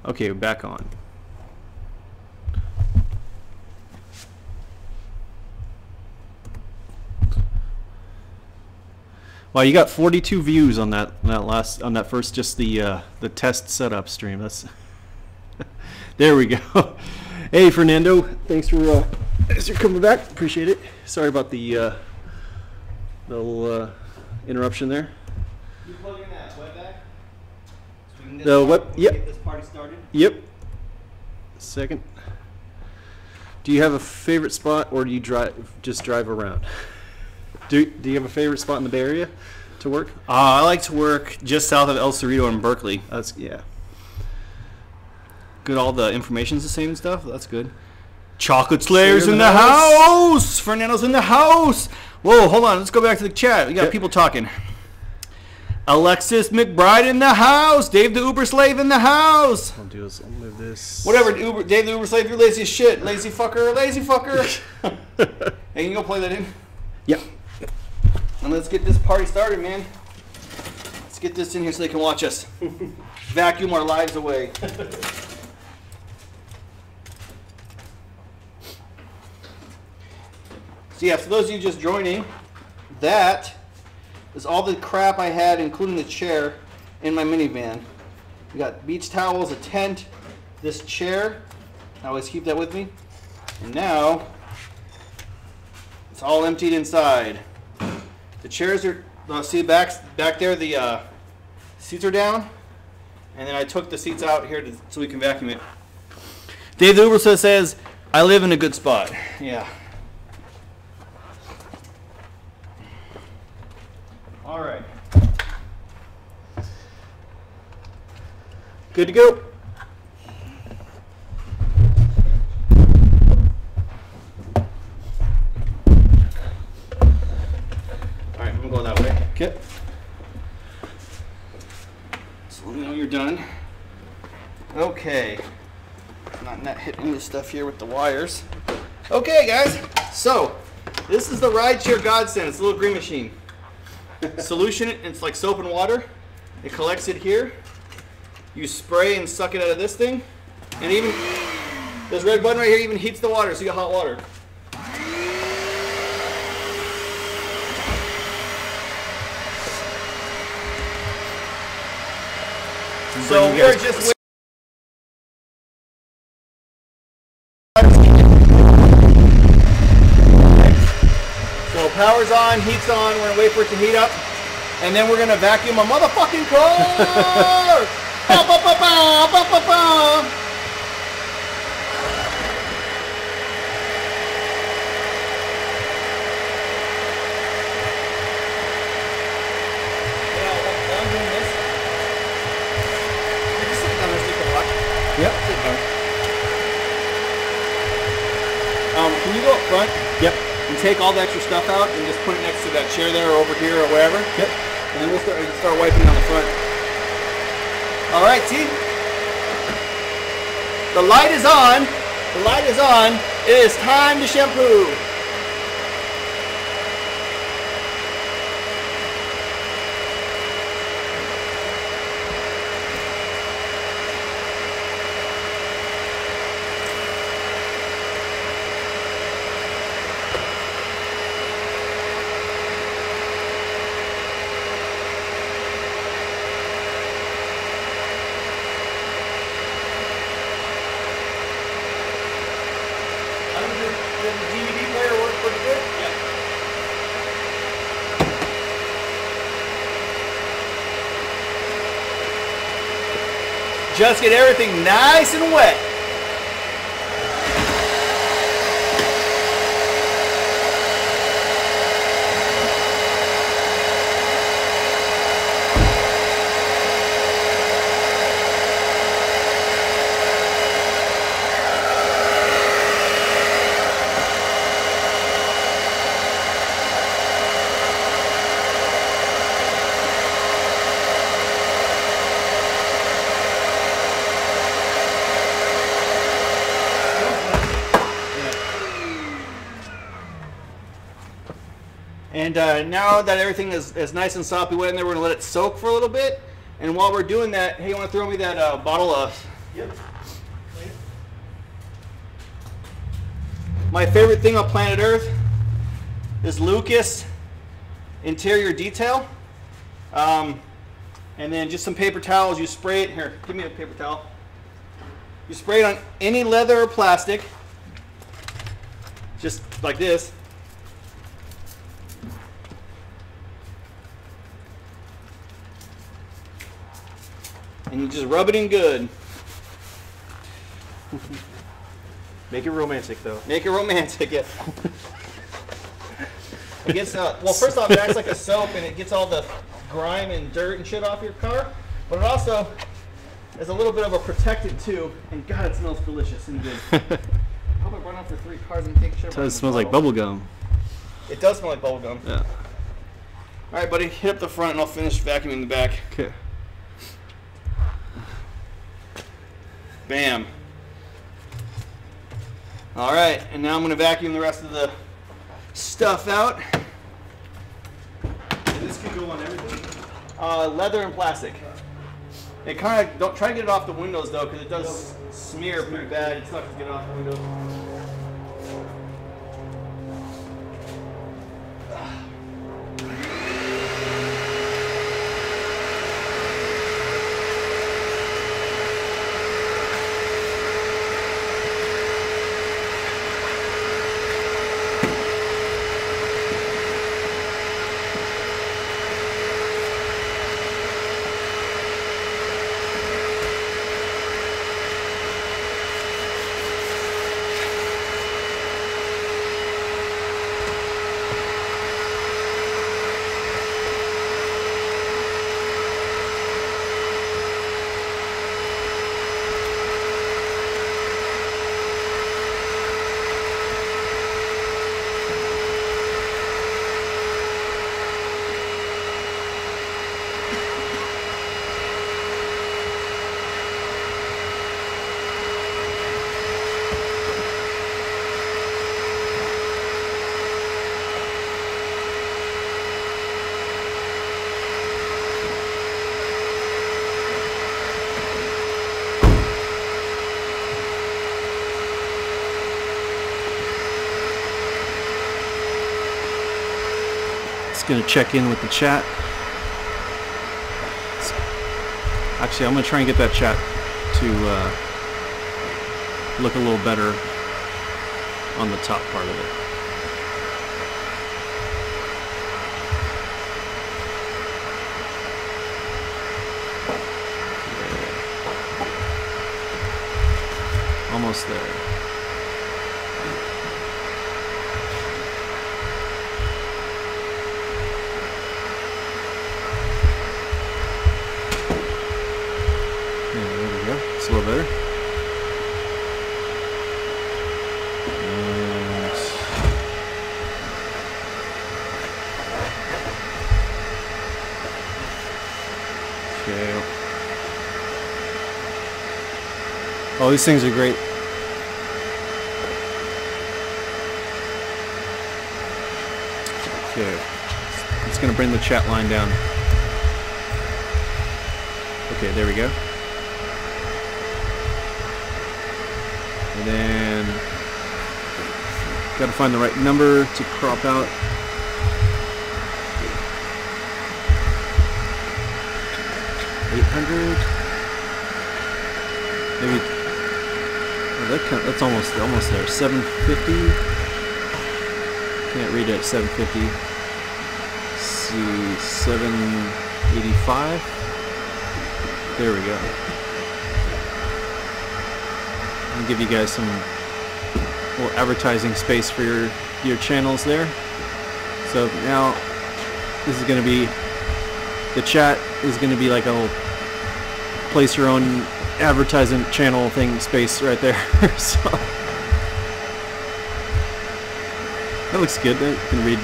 Okay, we're back on. Wow, you got 42 views on that first, just the test setup stream. That's there we go. Hey Fernando, thanks for coming back. Appreciate it. Sorry about the little interruption there. You plug in that web back? So we can Get this party started? Yep. Second. Do you have a favorite spot, or do you just drive around? Do you have a favorite spot in the Bay Area to work? I like to work just south of El Cerrito in Berkeley. Yeah. Good, all the information's the same and stuff. That's good. Chocolate Slayer's in the house. Fernando's in the house. Whoa, hold on. Let's go back to the chat. We got people talking. Alexis McBride in the house. Dave the Uber Slave in the house. I'll do is I'll move this. Whatever, Dave the Uber Slave, you're lazy as shit. Lazy fucker, lazy fucker. Hey, you can go play that in? Yep. And let's get this party started, man. Let's get this in here so they can watch us. Vacuum our lives away. So yeah, for those of you just joining, that is all the crap I had, including the chair, in my minivan. We got beach towels, a tent, this chair. I always keep that with me. And now, it's all emptied inside. The chairs are, see back there, the seats are down. And then I took the seats out here so we can vacuum it. Dave the Uber says, I live in a good spot. Yeah. All right. Good to go. All right, I'm going that way. Okay. So let me know you're done. Okay. Not hitting this stuff here with the wires. Okay, guys. So this is the rideshare godsend. It's a little green machine. Solution, it's like soap and water. It collects it here. You spray and suck it out of this thing. And even this red button right here even heats the water, so you get hot water. So we're just so power's on, heat's on, we're gonna wait for it to heat up, and then we're gonna vacuum a motherfucking car! Ba, ba, ba, ba, ba, ba, ba. Yep. Can you go up front? Yep. And take all the extra stuff out and just put it next to that chair there or over here or wherever? Yep. And then we'll start wiping down the front. All right, see? The light is on. The light is on. It is time to shampoo. Just get everything nice and wet. And now that everything is nice and soppy wet in there, we're going to let it soak for a little bit. And while we're doing that, hey, you want to throw me that bottle of Yep. My favorite thing on planet Earth is Lucas interior detail. And then just some paper towels. You spray it. Here, give me a paper towel. You spray it on any leather or plastic. Just like this. And you just rub it in good. Make it romantic, though. Make it romantic, yeah. It gets, well, first off, it acts like a soap, and it gets all the grime and dirt and shit off your car. But it also is a little bit of a protectant, too. And God, it smells delicious and good. I hope I run out for 3 cars and take shit. It smells like bubble gum. It does smell like bubble gum. Yeah. All right, buddy, hit up the front, and I'll finish vacuuming the back. Okay. Bam. All right, and now I'm going to vacuum the rest of the stuff out. And this can go on everything? Leather and plastic. It kind of, don't try to get it off the windows though, because it does smear pretty bad. It's not going to get it off the windows. Going to check in with the chat. Actually, I'm going to try and get that chat to look a little better on the top part of it. Yeah. Almost there. It's a little better. And okay. Oh, these things are great. Okay. It's going to bring the chat line down. Okay, there we go. And then got to find the right number to crop out. $800. Maybe oh, that's almost there. 750. Can't read it. 750. See, 785. There we go. And give you guys some little advertising space for your channels there. So now this is going to be, the chat is going to be like a little place your own advertising channel thing space right there. So that looks good. You can read.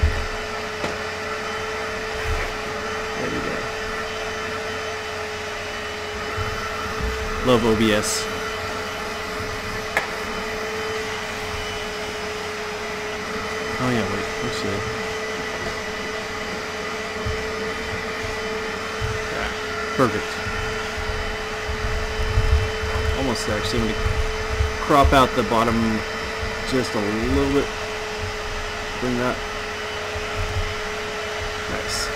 There we go. Love OBS. Oh yeah, wait, let's see. Perfect. almost there. So I'm going to crop out the bottom just a little bit. Bring that. Nice.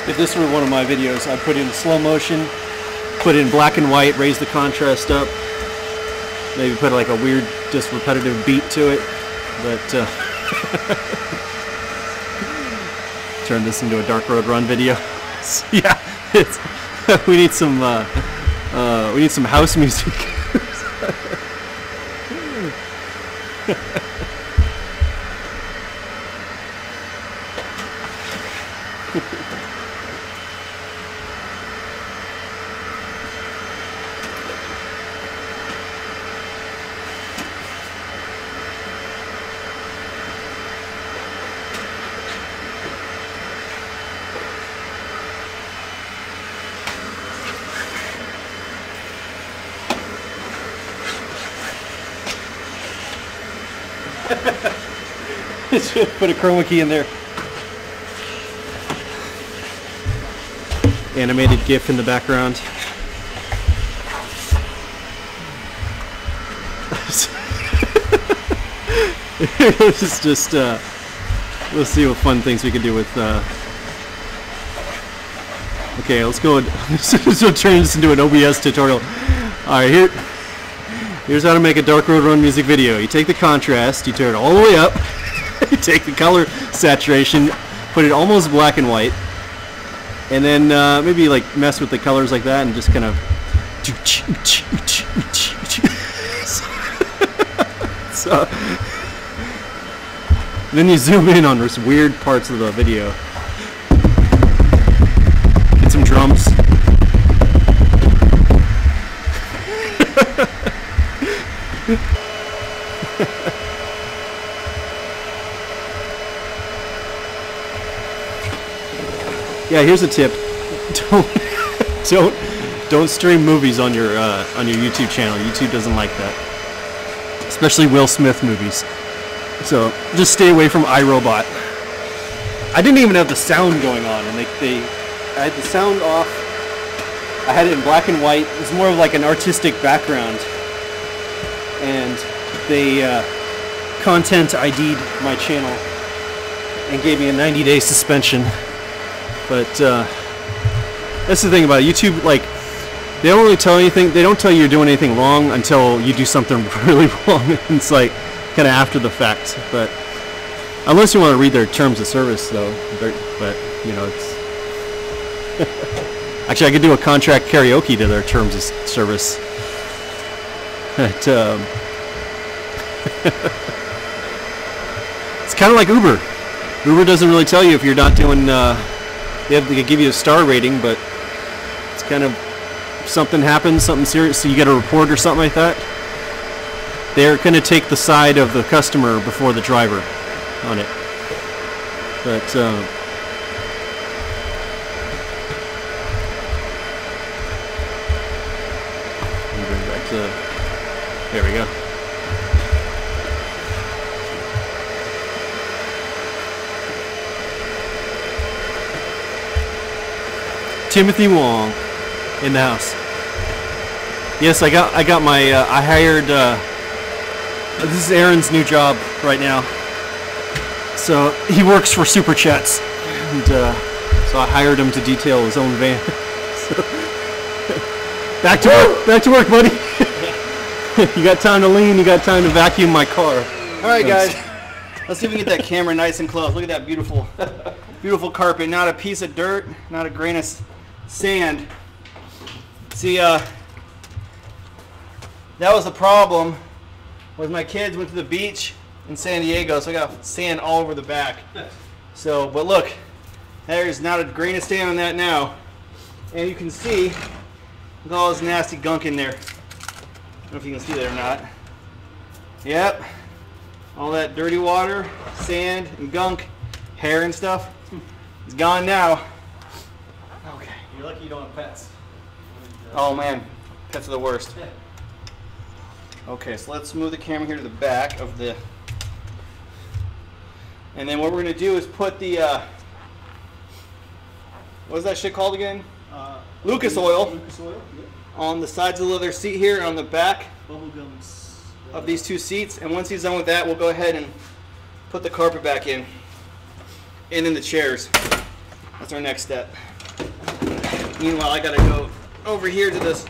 If this were one of my videos, I'd put in slow motion, put in black and white, raise the contrast up, maybe put like a weird, just repetitive beat to it, but turn this into a Dark Road Run video. Yeah, we need some house music. Put a chroma key in there. Animated GIF in the background. This is just let's see what fun things we can do with okay, let's go. So turn this into an OBS tutorial. Alright, here's how to make a Dark Road Run music video. You take the contrast, you turn it all the way up, you take the color saturation, put it almost black and white, and then maybe like mess with the colors like that and just kind of so then you zoom in on those weird parts of the video. Get some drums. Yeah, here's a tip. Don't stream movies on your YouTube channel. YouTube doesn't like that, especially Will Smith movies. So just stay away from iRobot. I didn't even have the sound going on, and I had the sound off. I had it in black and white. It was more of like an artistic background, and they content ID'd my channel and gave me a 90-day suspension. But that's the thing about it. YouTube, like, they don't really tell anything. They don't tell you you're doing anything wrong until you do something really wrong. It's like kind of after the fact. But unless you want to read their terms of service, though. But you know, it's actually I could do a contract karaoke to their terms of service. But it's kind of like Uber. Uber doesn't really tell you if you're not doing. They give you a star rating, but it's kind of something happens, something serious, so you get a report or something like that. They're going to take the side of the customer before the driver on it. But let me bring back to. There we go. Timothy Wong in the house. Yes, I got my I hired this is Aaron's new job right now. So he works for Super Chats, and so I hired him to detail his own van. So, back to work, buddy. You got time to lean, you got time to vacuum my car. All right, guys. Let's see if we can get that camera nice and close. Look at that beautiful beautiful carpet. Not a piece of dirt, not a grain of sand. See, that was the problem. Was my kids went to the beach in San Diego, so I got sand all over the back. So, but look, there's not a grain of sand on that now, and you can see look at all this nasty gunk in there. I don't know if you can see that or not. Yep, all that dirty water, sand, and gunk, hair and stuff is gone now. Okay. You're lucky you don't have pets. Oh man, pets are the worst. Okay, so let's move the camera here to the back of the, and then what we're gonna do is put the, what's that shit called again? Lucas oil. Lucas oil. Yep. On the sides of the leather seat here and on the back Bubblegums. of these two seats. And once he's done with that, we'll go ahead and put the carpet back in. And then the chairs. That's our next step. Meanwhile, I gotta go over here to this.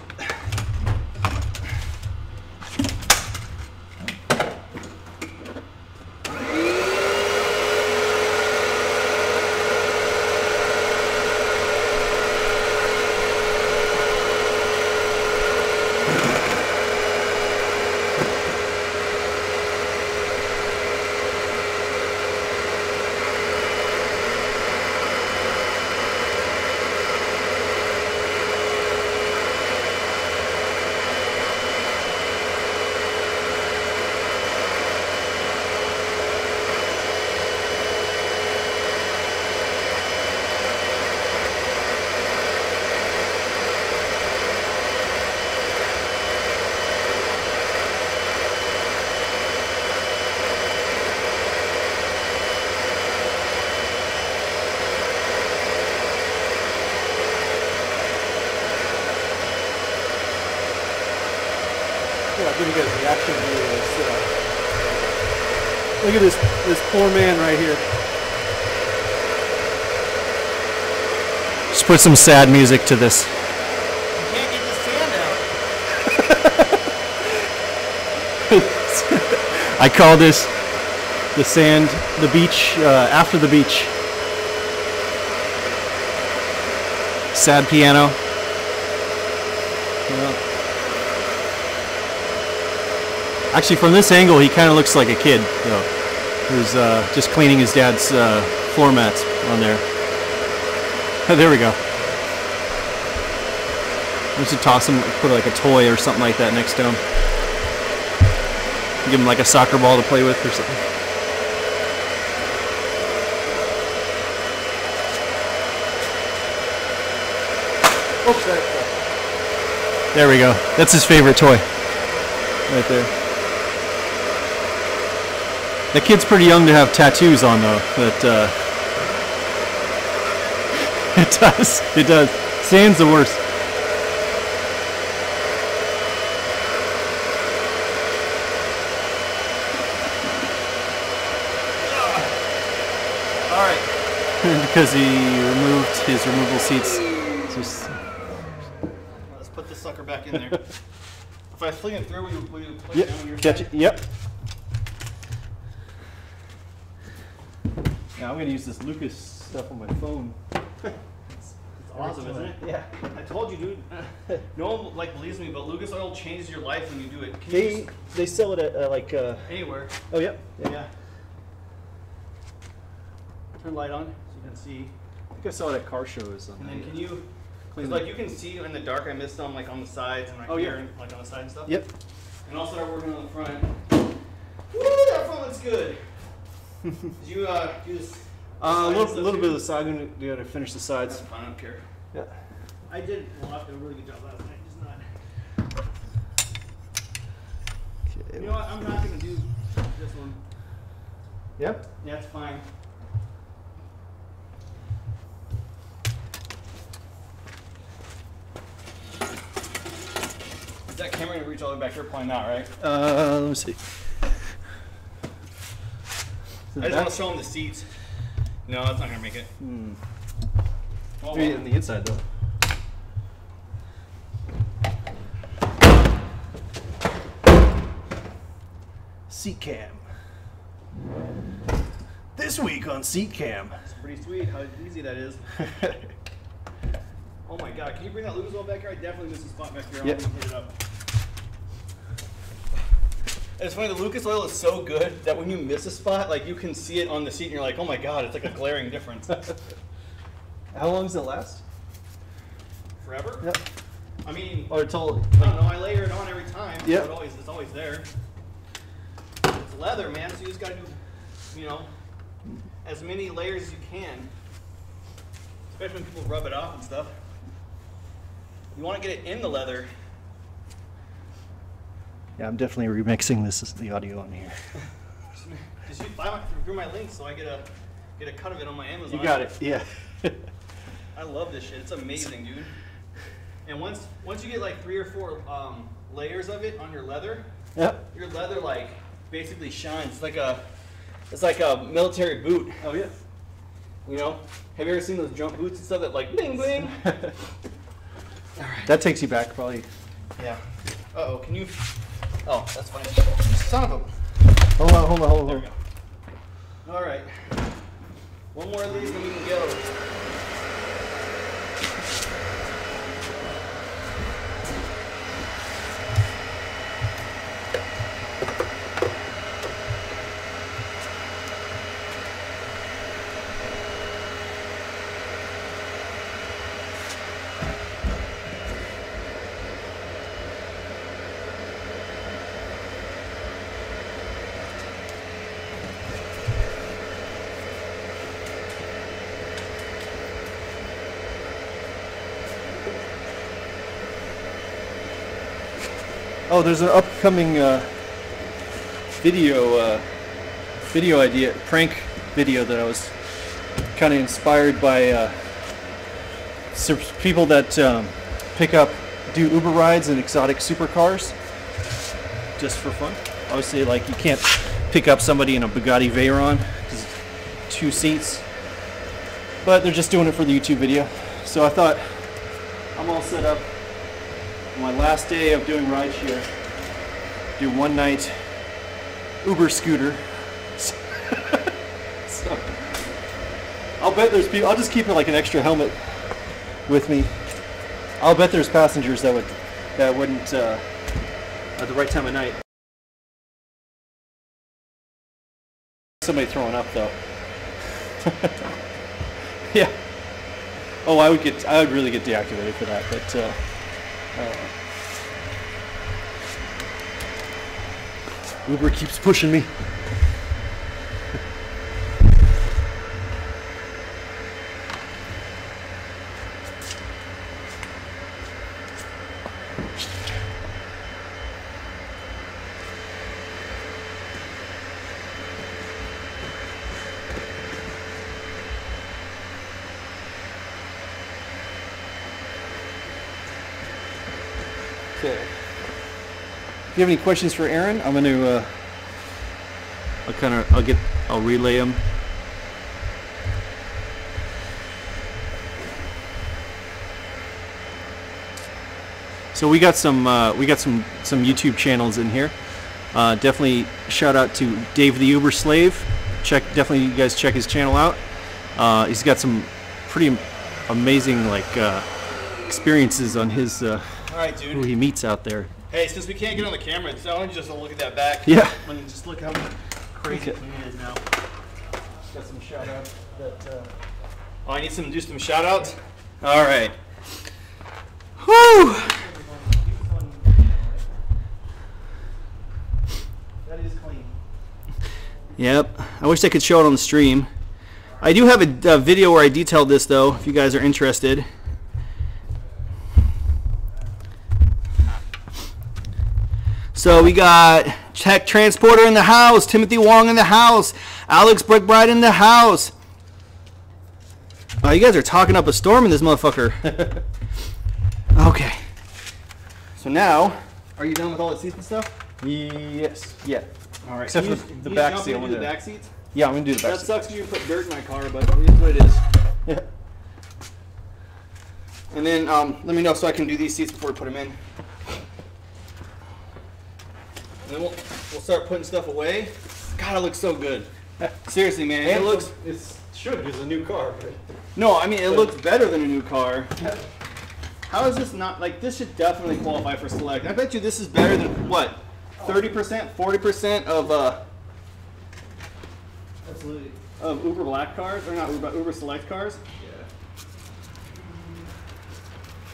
I'll give you guys a reaction view of this. Look at this poor man right here. Just put some sad music to this. You can't get the sand out. I call this the sand, the beach, after the beach. Sad piano. Yeah. Actually, from this angle, he kind of looks like a kid, though, who's just cleaning his dad's floor mats on there. There we go. We should toss him, put like a toy or something like that next to him. Give him like a soccer ball to play with or something. Oops, there we go. That's his favorite toy. Right there. The kid's pretty young to have tattoos on, though. But it does. It does. Sand's the worst. All right. Because he removed his removable seats. Just... Let's put this sucker back in there. If I fling it through, will you put it down on your catch side? it. Yep. Now I'm going to use this Lucas stuff on my phone. It's awesome, isn't it? Yeah. I told you, dude. No one believes me, but Lucas Oil changes your life when you do it. They sell it at like anywhere. Oh yep. Yeah. Turn light on so you can see. I think I saw it at car shows. And then can you? Because like you can see in the dark, I missed them like on the sides and right here, and like on the side and stuff. Yep. And also start working on the front. Woo, that front looks good. Did you do this? A little bit of the side. I'm going to finish the sides. That's fine, I don't care. Yeah. I did a really good job last night. Just not. Okay. You know what? I'm not going to do this one. Yep. Yeah, it's fine. Is that camera going to reach all the way back here? Probably not, right? Let me see. I just want to show them the seats. No, that's not going to make it. Oh, Maybe on the inside, though. Seat cam. This week on Seat Cam. It's pretty sweet how easy that is. Oh my god, can you bring that Lucas oil back here? I definitely missed a spot back here. I'm yep. going to hit it up. It's funny, the Lucas oil is so good that when you miss a spot, like you can see it on the seat and you're like, oh my god, it's like a glaring difference. How long does it last? Forever? Yep. I mean, or until I don't know, I layer it on every time. Yep. So it's always there. It's leather, man, so you just gotta do, you know, as many layers as you can. Especially when people rub it off and stuff. You want to get it in the leather. Yeah, I'm definitely remixing the audio on here. Just buy through my link so I get a cut of it on my Amazon. You got it. Yeah. I love this shit. It's amazing, dude. And once you get like 3 or 4 layers of it on your leather, yep. Your leather like basically shines. It's like a military boot. Oh yeah. You know? Have you ever seen those jump boots and stuff that like bling bling? All right. That takes you back probably. Yeah. Uh-oh, can you? Oh, that's fine. Son of a. Hold on. There we go. All right. One more of these and we can go. Oh, there's an upcoming video idea, prank video that I was kind of inspired by some people that do Uber rides in exotic supercars, just for fun. Obviously, like you can't pick up somebody in a Bugatti Veyron because it's 2 seats, but they're just doing it for the YouTube video. So I thought I'm all set up. My last day of doing rideshare, do one night Uber scooter. So I'll bet there's people. I'll just keep it like an extra helmet with me. I'll bet there's passengers that wouldn't at the right time of night. Somebody throwing up though. Yeah. Oh, I would really get deactivated for that, but. Uber keeps pushing me. Okay. If you have any questions for Aaron, I'm going to, I'll relay them. So we got some YouTube channels in here. Definitely shout out to Dave the Uber Slave. Definitely you guys check his channel out. He's got some pretty amazing experiences on his all right, dude. who he meets out there. Hey, since we can't get on the camera, I want you just to look at that back. Yeah. I mean, just look how crazy it is now. Got some shout outs that. Oh, I need to do some shout outs? All right. Whew! That is clean. Yep. I wish I could show it on the stream. I do have a video where I detailed this, though, if you guys are interested. So we got Tech Transporter in the house, Timothy Wong in the house, Alex Brickbride in the house. Oh, you guys are talking up a storm in this motherfucker. Okay. So now, are you done with all the seats and stuff? Yes. Yeah. All right. Except for the back seat. Do the back seats? Yeah, I'm gonna do the back That seat. sucks because you put dirt in my car, but it is what it is. Yeah. And then let me know so I can do these seats before we put them in. And then we'll start putting stuff away. God, it looks so good. Seriously, man. And it looks. It should. It's a new car. Right? No, I mean it looks better than a new car. How is this not like this? Should definitely qualify for select. I bet you this is better than what? 30%, 40% of Absolutely. of Uber Black cars, or not Uber Select cars. Yeah.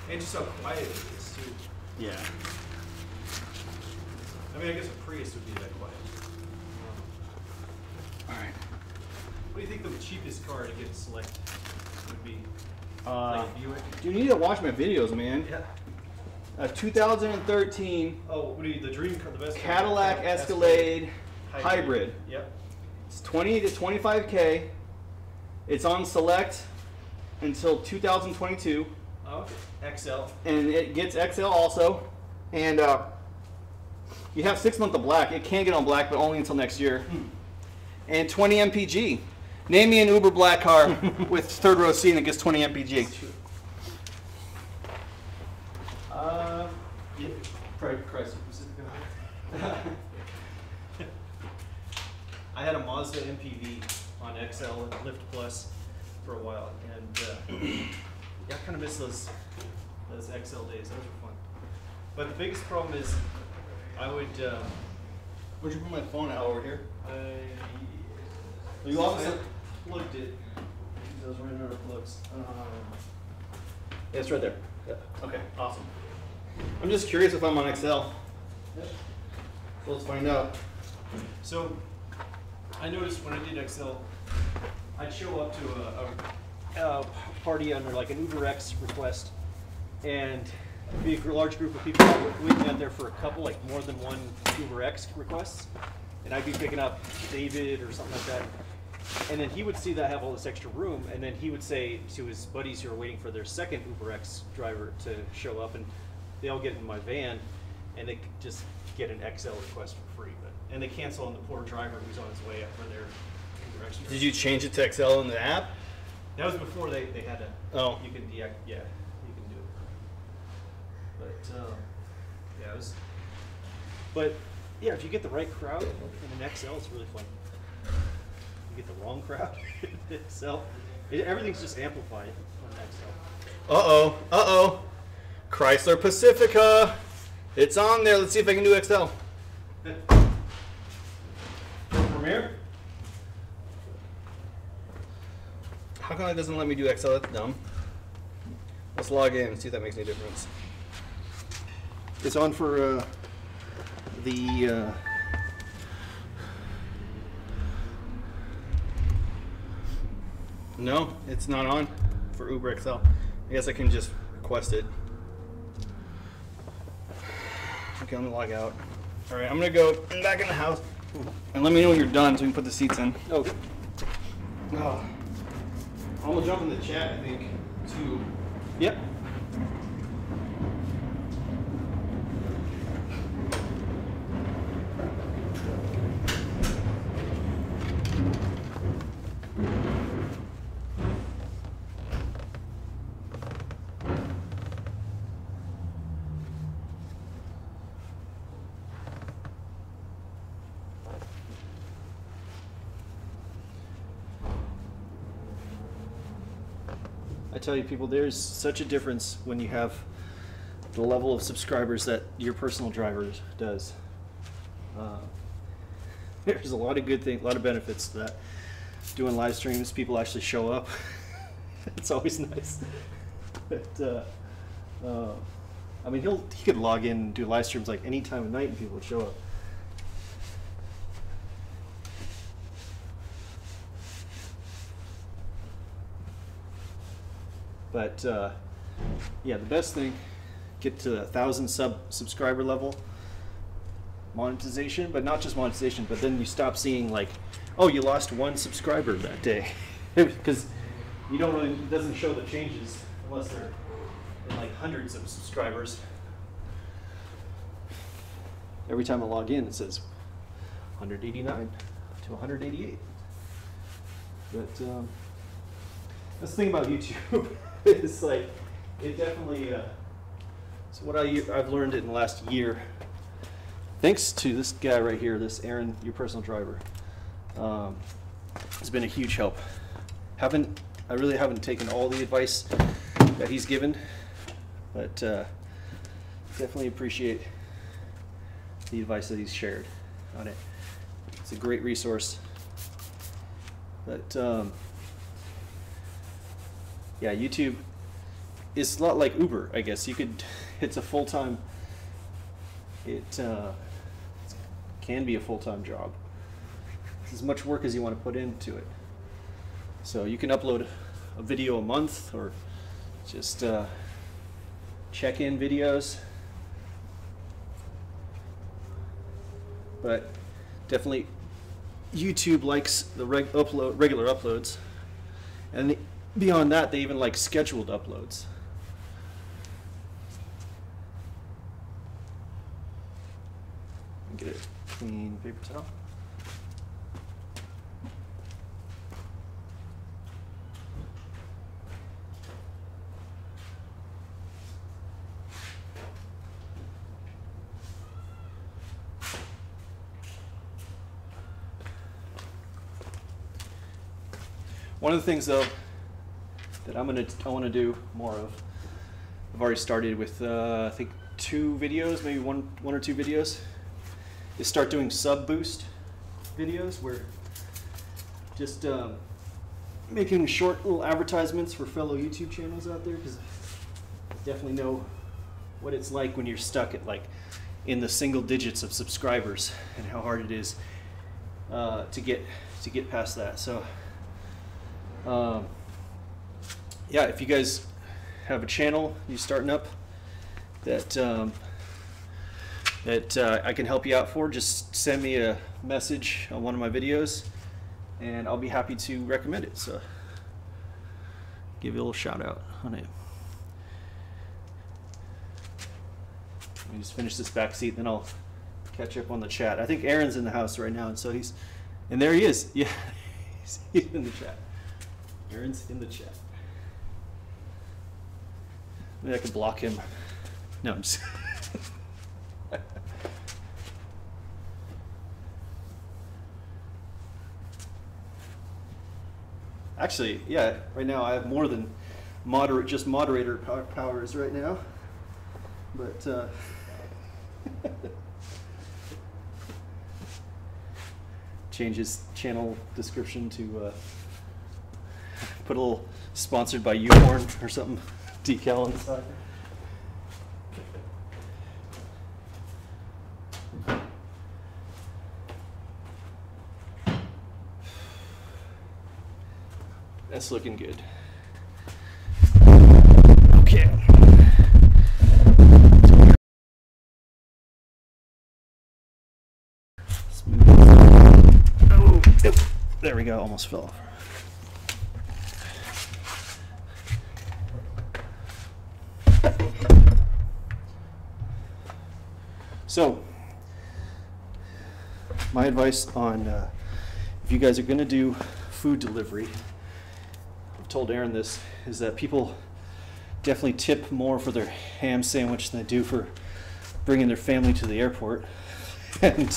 And just how quiet it is too. Yeah. I mean, I guess a Prius would be that quiet. All right. What do you think the cheapest car to get select would be? Like a Buick? You need to watch my videos, man. Yeah. A 2013 Oh, what do you, the dream car, the best car? Cadillac Escalade hybrid. Yep. It's 20 to 25K. It's on select until 2022. Oh, okay. XL. And it gets XL also. And you have 6 months of black. It can get on black, but only until next year. And 20 mpg. Name me an Uber black car with third row seat that gets 20 mpg. Yeah, probably Chrysler Pacifica. I had a Mazda MPV on XL and Lyft Plus for a while, and yeah, I kind of miss those XL days. Those were fun. But the biggest problem is, I would. Where'd you put my phone out over here? You also plugged it. I was running out of plugs. Yeah, it's right there. Yeah. Okay, awesome. I'm just curious if I'm on XL. Yep. So let's find out. So, I noticed when I did XL, I'd show up to a party under like an UBEREATS request, and be a large group of people that would be out there for a couple, like more than one UBEREATS requests, and I'd be picking up David or something like that. And then he would see that I have all this extra room, and then he would say to his buddies who are waiting for their second UBEREATS driver to show up, and they all get in my van, and they just get an XL request for free. And they cancel on the poor driver who's on his way up for their UBEREATS driver. Did you change it to XL in the app? That was before they had to. Oh. You can yeah, you can do it. But yeah, it was. But yeah, if you get the right crowd in an XL, it's really fun. You get the wrong crowd in XL, everything's just amplified on XL. Uh oh. Chrysler Pacifica. It's on there. Let's see if I can do XL. Premiere? How come it doesn't let me do XL? That's dumb. Let's log in and see if that makes any difference. It's on for the no, it's not on for Uber XL. I guess I can just request it. Okay, let me log out. All right, I'm gonna go back in the house and let me know when you're done so we can put the seats in. Okay. Oh. I'm gonna jump in the chat, I think, too. Yep. I tell you people, there's such a difference when you have the level of subscribers that your personal driver does. There's a lot of good things, a lot of benefits to that. Doing live streams, people actually show up. It's always nice. But, I mean, he could log in and do live streams like any time of night and people would show up. But yeah, the best thing, get to the 1,000 subscriber level, monetization, but not just monetization, but then you stop seeing like, oh, you lost 1 subscriber that day, because you don't really, it doesn't show the changes unless they're in like hundreds of subscribers. Every time I log in, it says 189 to 188. But that's the thing about YouTube. It's like, it definitely, so what I've learned in the last year, thanks to this guy right here, this Aaron, your personal driver, has been a huge help. I really haven't taken all the advice that he's given, but definitely appreciate the advice that he's shared on it. It's a great resource. But yeah, YouTube is a lot like Uber, I guess. It's a full-time, it can be a full-time job. It's as much work as you want to put into it. So you can upload a video a month, or just check-in videos, but definitely YouTube likes the regular uploads, and beyond that, they even like scheduled uploads. Get a clean paper towel. One of the things, though, that I want to do more of, I've already started with I think 2 videos, maybe one or 2 videos, is start doing sub boost videos where just making short little advertisements for fellow YouTube channels out there, because I definitely know what it's like when you're stuck at like in the single digits of subscribers and how hard it is to get past that. So. Yeah, if you guys have a channel you're starting up that I can help you out for, just send me a message on one of my videos and I'll be happy to recommend it. So give you a little shout out on it. Let me just finish this back seat, then I'll catch up on the chat. I think Aaron's in the house right now, and so and there he is. Yeah, he's in the chat. Aaron's in the chat. Maybe I could block him. No, I'm just. Actually, yeah, right now I have more than just moderator powers right now. But change his channel description to put a little sponsored by U-Horn or something decal on the side. That's looking good. Okay. Oh, there we go. Almost fell off. So, my advice on if you guys are going to do food delivery, I've told Aaron this, is that people definitely tip more for their ham sandwich than they do for bringing their family to the airport. And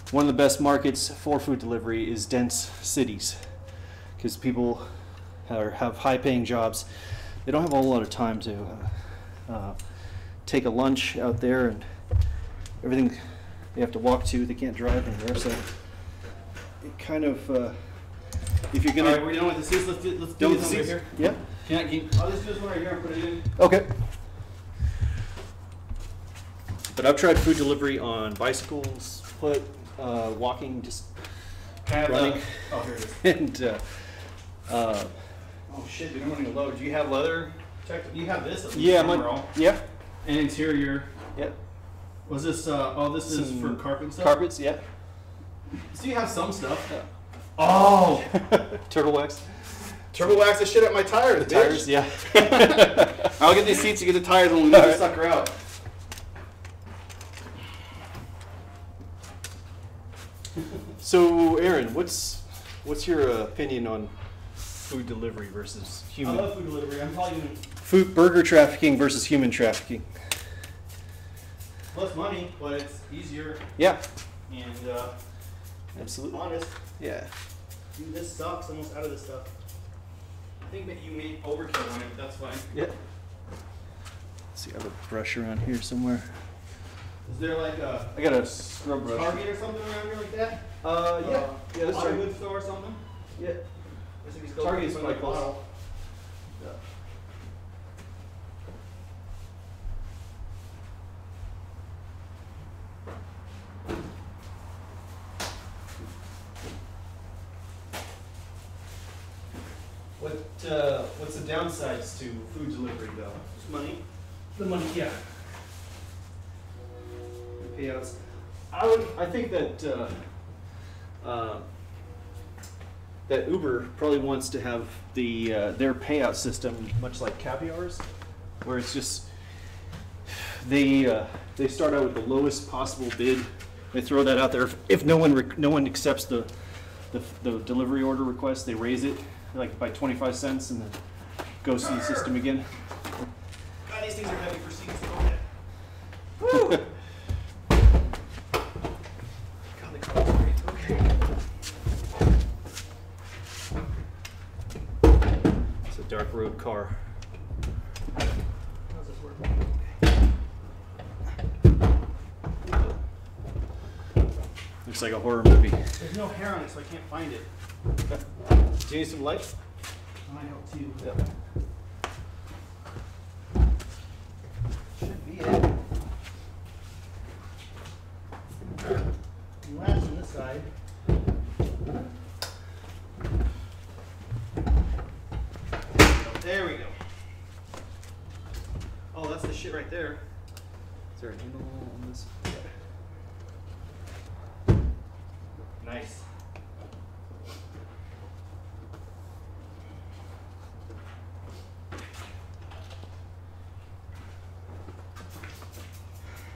one of the best markets for food delivery is dense cities, because people have high-paying jobs. They don't have a whole lot of time to take a lunch out there, and everything they have to walk to. They can't drive anywhere, so it kind of if you're gonna. All right, we're done with this. Let's do this over here. Yeah. I'll just do this one right here and put it in. Okay. But I've tried food delivery on bicycles, foot, walking, just running. Oh, here it is. And oh shit, dude, I'm running a load. Do you have leather? You have this? At least, yeah, yeah. And interior. Yep. Was this? Oh, this is for carpet stuff. Carpets, yeah. So you have some stuff. Yeah. Oh, turtle wax. Turbo wax the shit at my tires. The tires, yeah. I'll get these seats to get the tires when we move the sucker out. So, Aaron, what's your opinion on food delivery versus human? I love food delivery. I'm probably doing burger trafficking versus human trafficking. less money, but it's easier. Yeah. And absolutely honest. Yeah. Dude, this sucks. Almost out of this stuff. I think that you made overkill on it, but that's fine. Yeah. Let's see, I have a brush around here somewhere. Is there like a I got a scrub brush. Target or something around here like that? Yeah. Yeah, that's Auto right. goods store or something? Yeah. Target is quite close. Yeah. What's the downsides to food delivery though? Just money. The money, yeah. The payouts. I think that that Uber probably wants to have the their payout system much like Caviar's, where it's just they start out with the lowest possible bid. They throw that out there. If no one accepts the delivery order request, they raise it like by 25 cents and then goes to the system again. God, these things are heavy for seats. Woo! God, the car's great. Okay. It's a dark road car. How's this work? Looks like a horror movie. There's no hair on it, so I can't find it. Do you need some light? I help too. Yeah. Should be it. Last on this side. There we go. Oh, that's the shit right there. Is there an handle on this? Nice.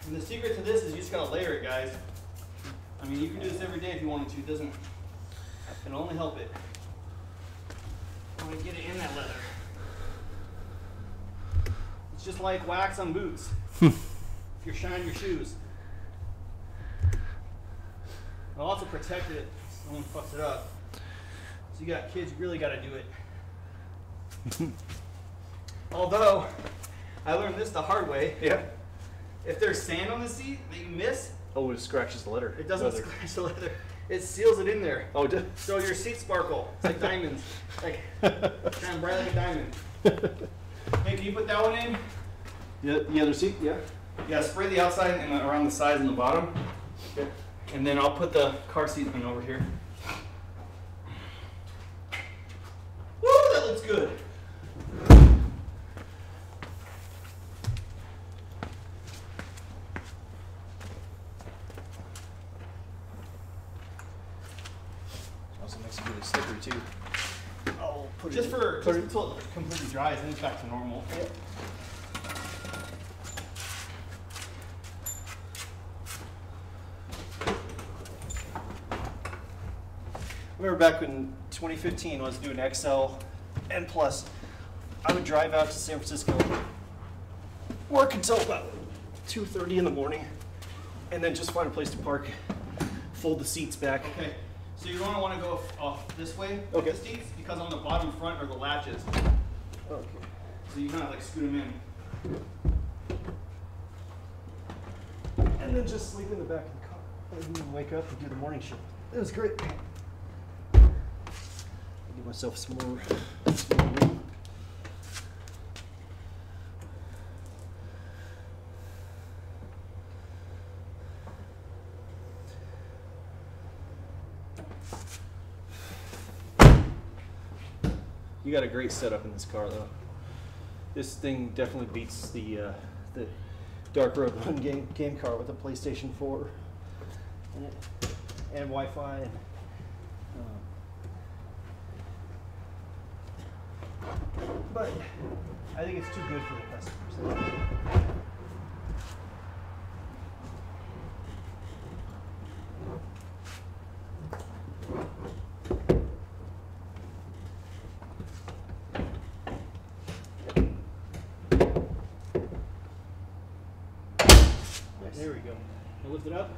And the secret to this is you just gotta layer it, guys. I mean, you can do this every day if you wanted to. It doesn't. It'll only help it. I want to get it in that leather. It's just like wax on boots. If you're shining your shoes. It'll also protect it so no one fucks it up. So you got kids, you really got to do it. Although, I learned this the hard way. Yeah. If there's sand on the seat that you miss, Oh, it scratches the leather. it doesn't scratch the leather. It seals it in there. Oh, it did? So your seats sparkle. It's like diamonds. Like, shine bright like a diamond. Hey, can you put that one in? Yeah, the other seat, yeah. Yeah, spray the outside and around the sides and the bottom. Okay. And then I'll put the car seat in over here. Woo, that looks good. Also makes it really slippery too. Oh, just until it completely dries, and it's back to normal. Yep. I remember back in 2015 when I was doing XL and Plus, I would drive out to San Francisco, work until about 2:30 in the morning, and then just find a place to park, fold the seats back. Okay, so you're going to want to go off this way with Okay. the seats, because on the bottom front are the latches. Okay. So you kind of like scoot them in. And then just sleep in the back of the car and then wake up and do the morning shift. It was great. Give myself some more room. You got a great setup in this car, though. This thing definitely beats the Dark Road 1 game car with a PlayStation 4 in it, and Wi-Fi. And, but I think it's too good for the customers. There we go. Now lift it up.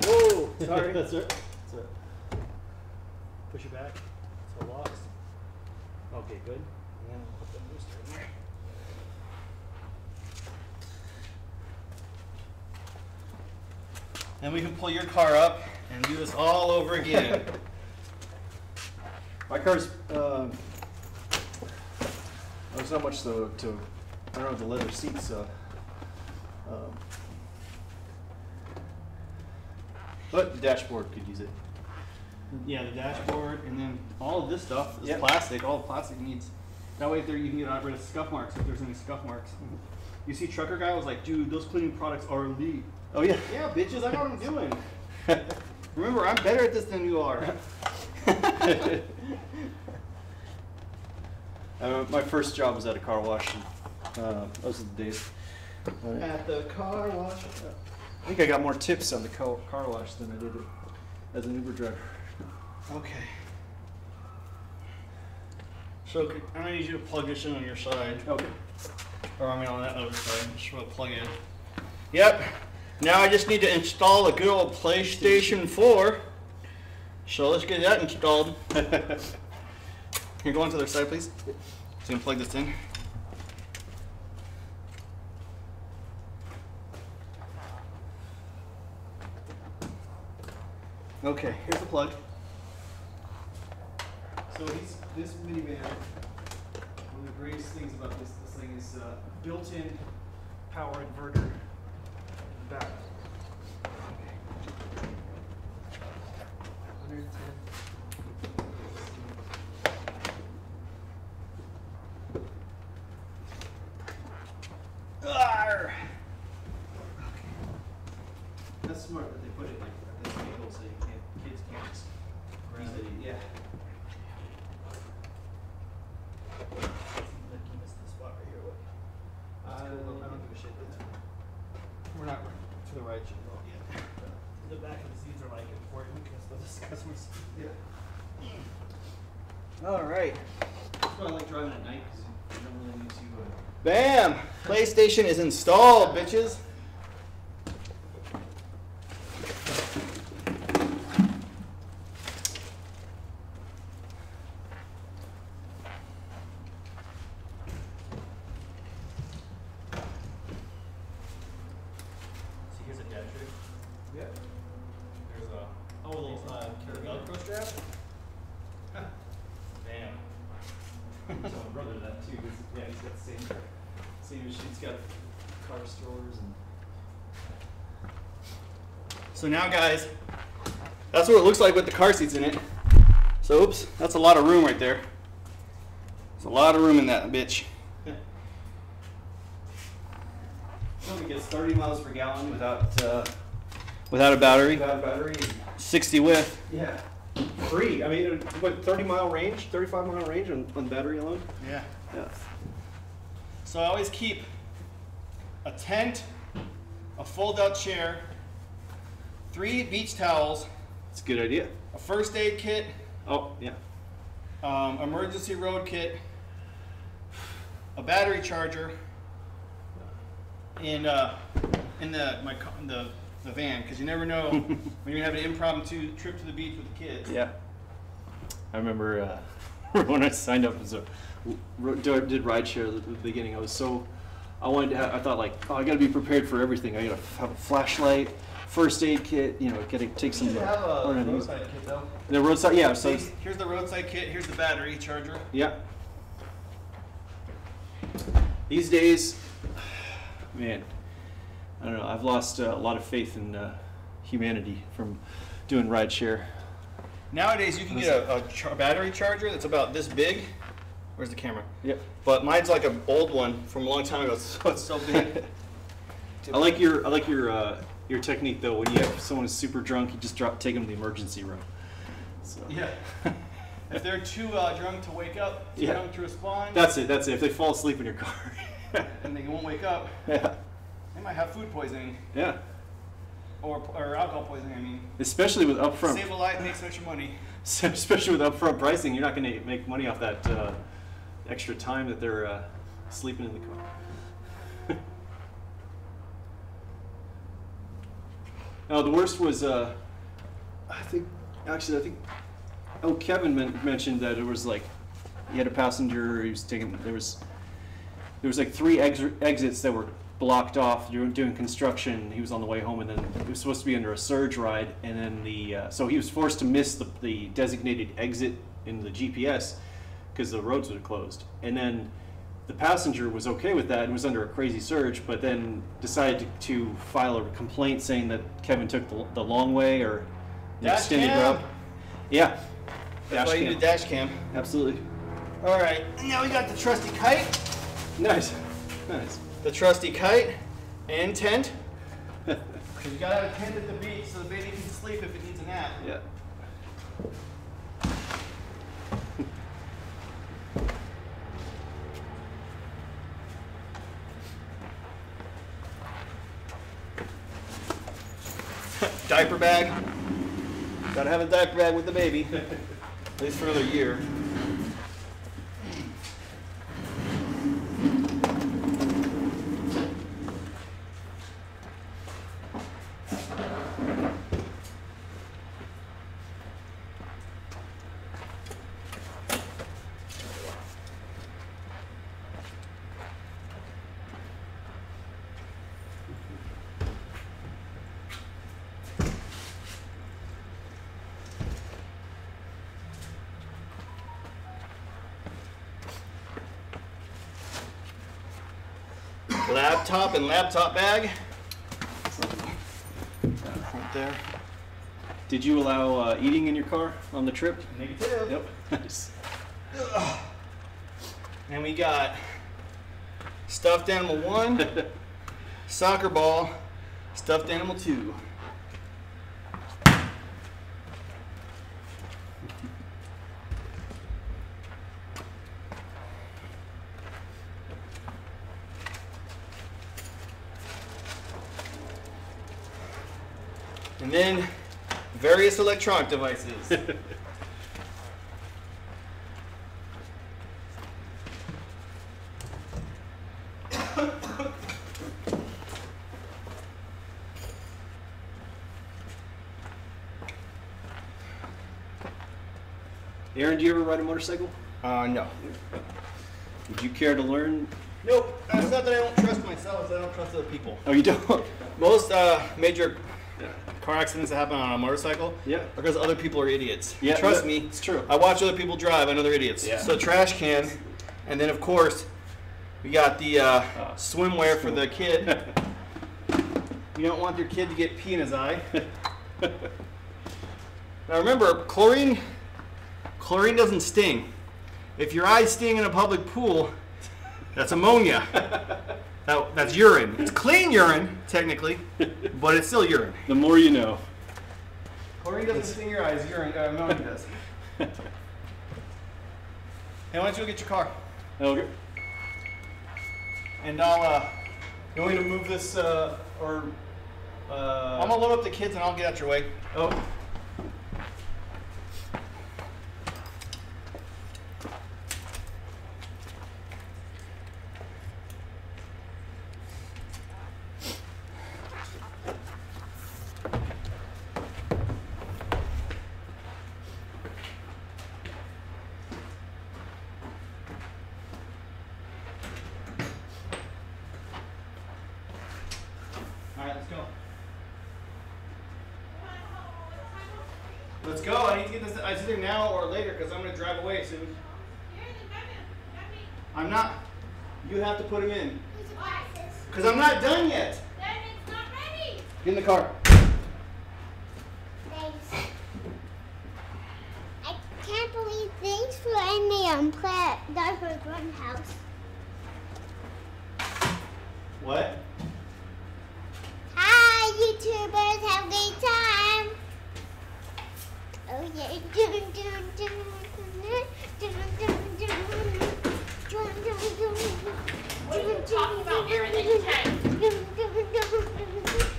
Whoa! Sorry. That's it. Push it back so it locks. Okay, good. And then we'll put the booster in there. And we can pull your car up and do this all over again. My car's, there's not much to I don't know, the leather seats, but the dashboard could use it. Yeah, the dashboard, and then all of this stuff is Yep. plastic. All the plastic needs. That way, there you can get rid of scuff marks if there's any scuff marks. You see trucker guy was like, dude, those cleaning products are elite. Oh yeah. Yeah, bitches, I know what I'm doing. Remember, I'm better at this than you are. My first job was at a car wash. Those are the days. At the car wash. I think I got more tips on the car wash than I did as an Uber driver. Okay. So I'm gonna need you to plug this in on your side. Okay. Or I mean on that other side. Just want to plug in. Yep. Now I just need to install a good old PlayStation 4. So let's get that installed. Can you go on to the other side, please? So you can plug this in. Okay, here's the plug. So this minivan, one of the greatest things about this thing is built-in power inverter in the back. 110. Arr! That's smart that they put it like this angle so kids can't just easily, yeah. I don't give a shit. We're not to the right yet. The back of the seats are like important because those customers. Yeah. All right. That's why I like driving at night because you don't really need to. Bam! PlayStation is installed, bitches. Yeah. There's a little Velcro strap. Bam. So my brother did that too. Yeah, he's got the same machine. He's got car stores and. So now, guys, that's what it looks like with the car seats in it. So, oops, that's a lot of room right there. There's a lot of room in that bitch. It gets 30 miles per gallon without a battery. without a battery. 60 width. Yeah. Free. I mean, what, 30-mile range, 35-mile range on battery alone? Yeah. Yeah. So I always keep a tent, a fold-out chair, 3 beach towels, It's a good idea. a first aid kit, Oh, yeah. emergency road kit, a battery charger, and in the van, because you never know when you're gonna have an impromptu trip to the beach with the kids. Yeah. I remember when I signed up as did rideshare at the beginning. I wanted to have, I thought like, oh, I got to be prepared for everything. I got to have a flashlight, first aid kit, you know, got to take some. You should have a roadside kit though. The roadside, yeah. So Here's the roadside kit. Here's the battery charger. yeah. These days, man, I don't know. I've lost a lot of faith in humanity from doing rideshare. Nowadays, you can get a battery charger that's about this big. Where's the camera? Yep. But mine's like an old one from a long time ago, so it's so big. I like your technique though. When you have someone who's super drunk, you just take them to the emergency room. So. Yeah. If they're too drunk to wake up, too drunk to respond. That's it. If they fall asleep in your car. And they won't wake up. Yeah. They might have food poisoning. Yeah. Or alcohol poisoning, I mean. Especially with upfront. Save a life, make some extra money. Especially with upfront pricing, you're not going to make money off that extra time that they're sleeping in the car. Now the worst was, I think, Kevin mentioned that it was like, he had a passenger, he was taking, there was like 3 exits that were blocked off doing construction. He was on the way home, and then he was supposed to be under a surge ride, and then so he was forced to miss the designated exit in the GPS because the roads were closed. And then the passenger was okay with that and was under a crazy surge, but then decided to file a complaint saying that Kevin took the long way or the extended route. Yeah. That's why you need a dash cam. Absolutely. All right, now we got the trusty kite. Nice. Nice. the trusty kite and tent. Because you gotta have a tent at the beach so the baby can sleep if it needs a nap. Yeah. Diaper bag. Gotta have a diaper bag with the baby. At least for another year. Laptop and laptop bag. Right there. Did you allow eating in your car on the trip? Negative. Yep. Nice. And we got stuffed animal 1, soccer ball, stuffed animal 2. And then various electronic devices. Aaron, do you ever ride a motorcycle? No. Would you care to learn? Nope. It's not that I don't trust myself, it's that I don't trust other people. Oh, you don't? Most major car accidents that happen on a motorcycle are because other people are idiots. Yeah, Trust me, it's true. I watch other people drive, I know they're idiots. Yeah. So trash can, and then of course, we got the swimwear for the kid. You don't want your kid to get pee in his eye. Now remember, chlorine doesn't sting. If your eyes sting in a public pool, that's ammonia. That's urine. It's clean urine, technically, but it's still urine. The more you know. Chlorine doesn't sting your eyes, ammonia does. Hey, why don't you go get your car? Okay. And I'll, you want me to move this, I'm gonna load up the kids and I'll get out your way. Oh. Let's go. I need to get this. It's either now or later because I'm going to drive away soon. I'm not. You have to put him in. Because I'm not done yet. Then it's not ready. Get in the car. Thanks. I can't believe thanks for letting me play Diaper Run House. What? Hi, YouTubers. Have a great time. Oh yeah. What are you talking about, Aaron, that you can't?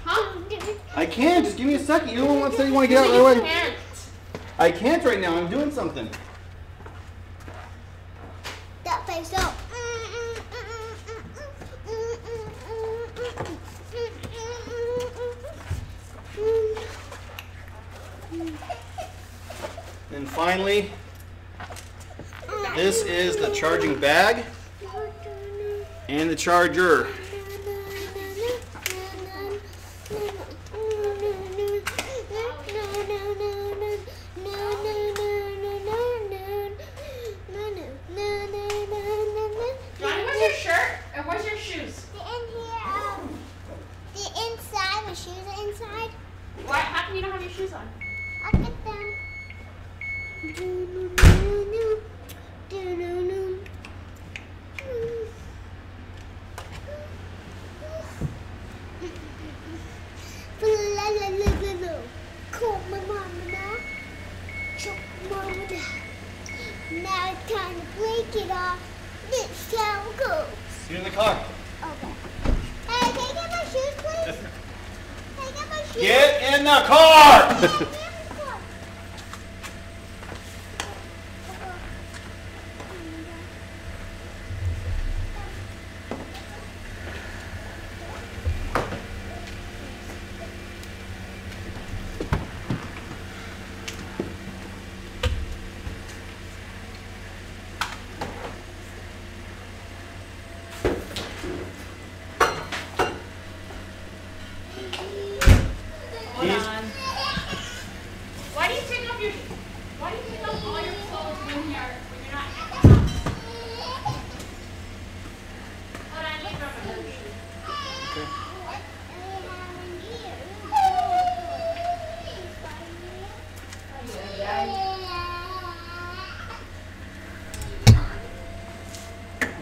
Huh? I can't. Just give me a second. You're the one that said you want to get out right away. You can't. I can't right now. I'm doing something. That face up. And finally, this is the charging bag and the charger. Johnny, where's your shirt? And where's your shoes? The inside, the shoes are inside. Why? How come you don't have your shoes on? I'll get them. call my mama now. Choke mama down. Now it's time to break it off. This how it goes. Get in the car. Okay. Hey, can I get my shoes, please? Can I get my shoes? Get in the car! Get in the car. Hold on. Why do you take off your? Why do you take off all your clothes when you're not at the house? Hold on, let me grab my shoe.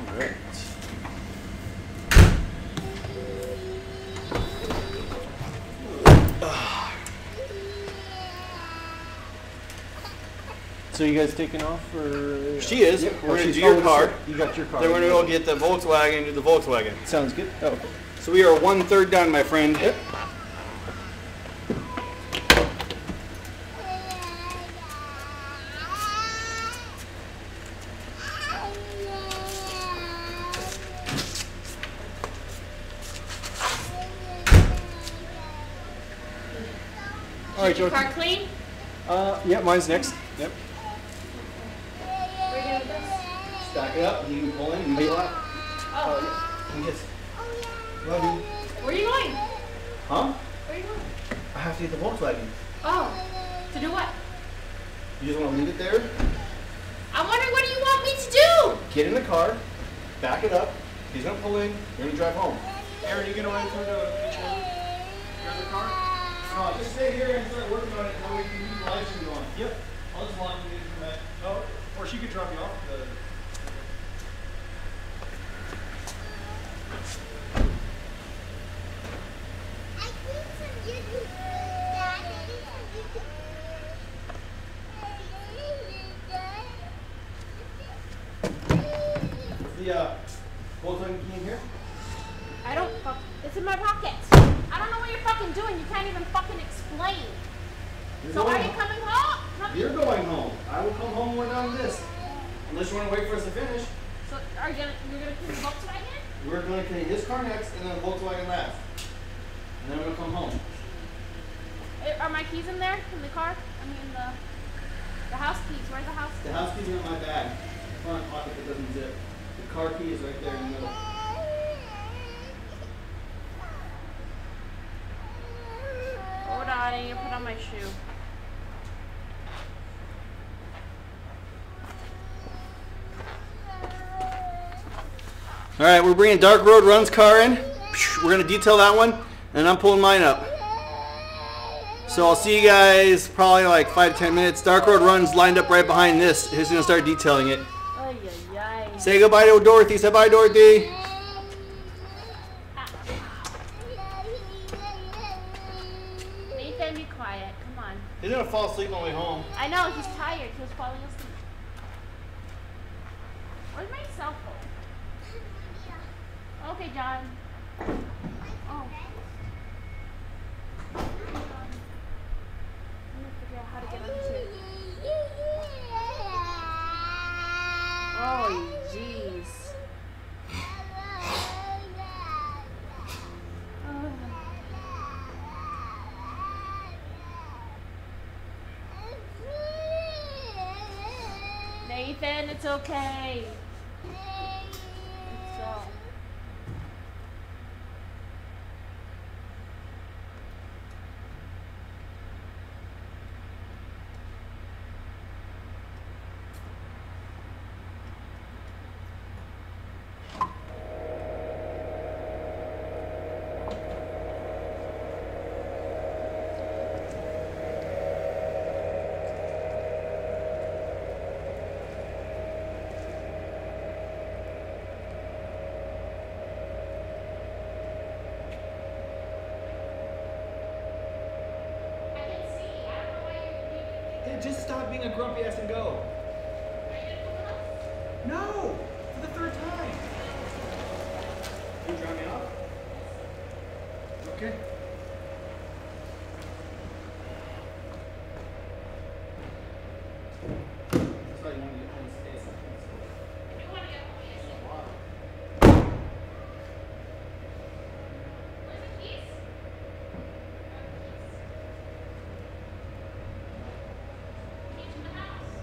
Alright. So you guys taking off, or She is. Yep. We're gonna she's do your going car. to- You got your car. Then we're gonna go get the Volkswagen and do the Volkswagen. Sounds good. Oh, okay. So we are 1/3 done, my friend. Yep. All right, Is your Jordan. car clean? Yeah, mine's next. Yep. We're doing this. Stack it up. You can pull in. You can pull out. Oh, And kiss. Love you. where are you going? Huh? Where are you going? I have to get the Volkswagen. Oh, to do what? You just want to leave it there? I'm wondering what do you want me to do? Get in the car. Back it up. He's gonna pull in. You're gonna drive home. Aaron, you gonna wait for the car? No, just stay here and start working on it. That way you can live stream on. Yep. I'll just log you in from that. Oh, or she could drop you off the. I think some YouTube. Dad, I think some YouTube. The Volkswagen key in here? I don't fuck. It's in my pocket. I don't know what you're fucking doing. You can't even fucking explain. So are you coming home? You're going home. I will come home when we're done with this. Unless you want to wait for us to finish. So are you're gonna clean the Volkswagen? We're going to clean his car next and then the Volkswagen last. And then we're going to come home. Are my keys in there? In the car? I mean the house keys. Where's the house keys? The house keys are in my bag. Front pocket that doesn't zip. The car key is right there in the middle. Hold on, I need to put on my shoe. All right, we're bringing Dark Road Run's car in. We're going to detail that one. And I'm pulling mine up. So I'll see you guys probably like 5 to 10 minutes. Dark Road Run's lined up right behind this. He's going to start detailing it. Ay, ay, ay. Say goodbye to Dorothy. Say bye, Dorothy. Nathan, be quiet. Come on. He's going to fall asleep on the way home. I know, he's tired. He was falling asleep. Where's my cell phone? Okay, John. Oh. Let me figure out how to get onto it. Oh, jeez. Nathan, it's okay. It's all. Hey, just stop being a grumpy ass and go. No! For the third time. Can you drop me off? Okay. Sorry, you want to get home and stay. You want to get home easy. Where's the keys? Keys to the house.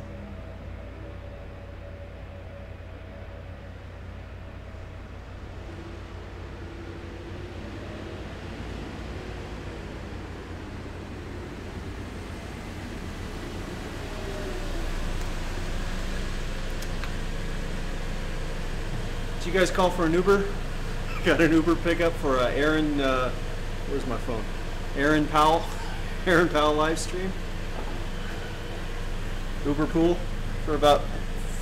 Did you guys call for an Uber? Got an Uber pickup for Aaron, where's my phone? Aaron Powell, Aaron Powell live stream. Uber pool for about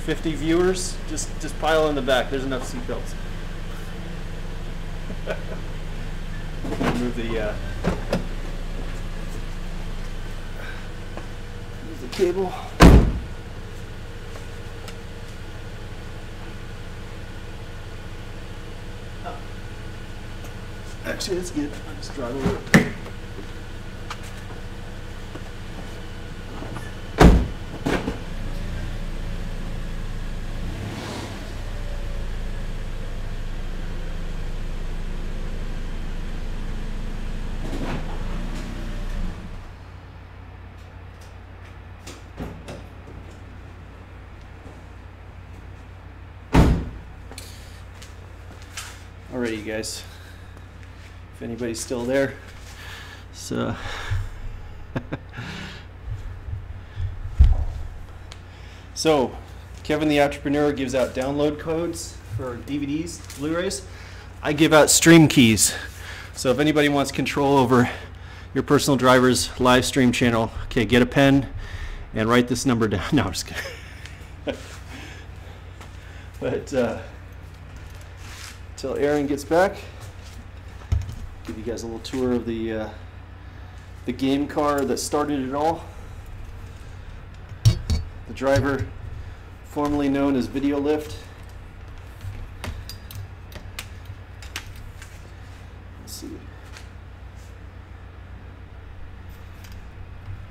50 viewers. Just pile in the back, there's enough seatbelts. Move the cable. Actually, that's good. I'll just drive over it. Alrighty, you guys. If anybody's still there, so so Kevin the Entrepreneur gives out download codes for DVDs, Blu-rays. I give out stream keys. So if anybody wants control over your personal driver's live stream channel, okay, get a pen and write this number down. No, I'm just kidding. But till Aaron gets back, give you guys a little tour of the game car that started it all. The driver, formerly known as Video Lyft. Let's see.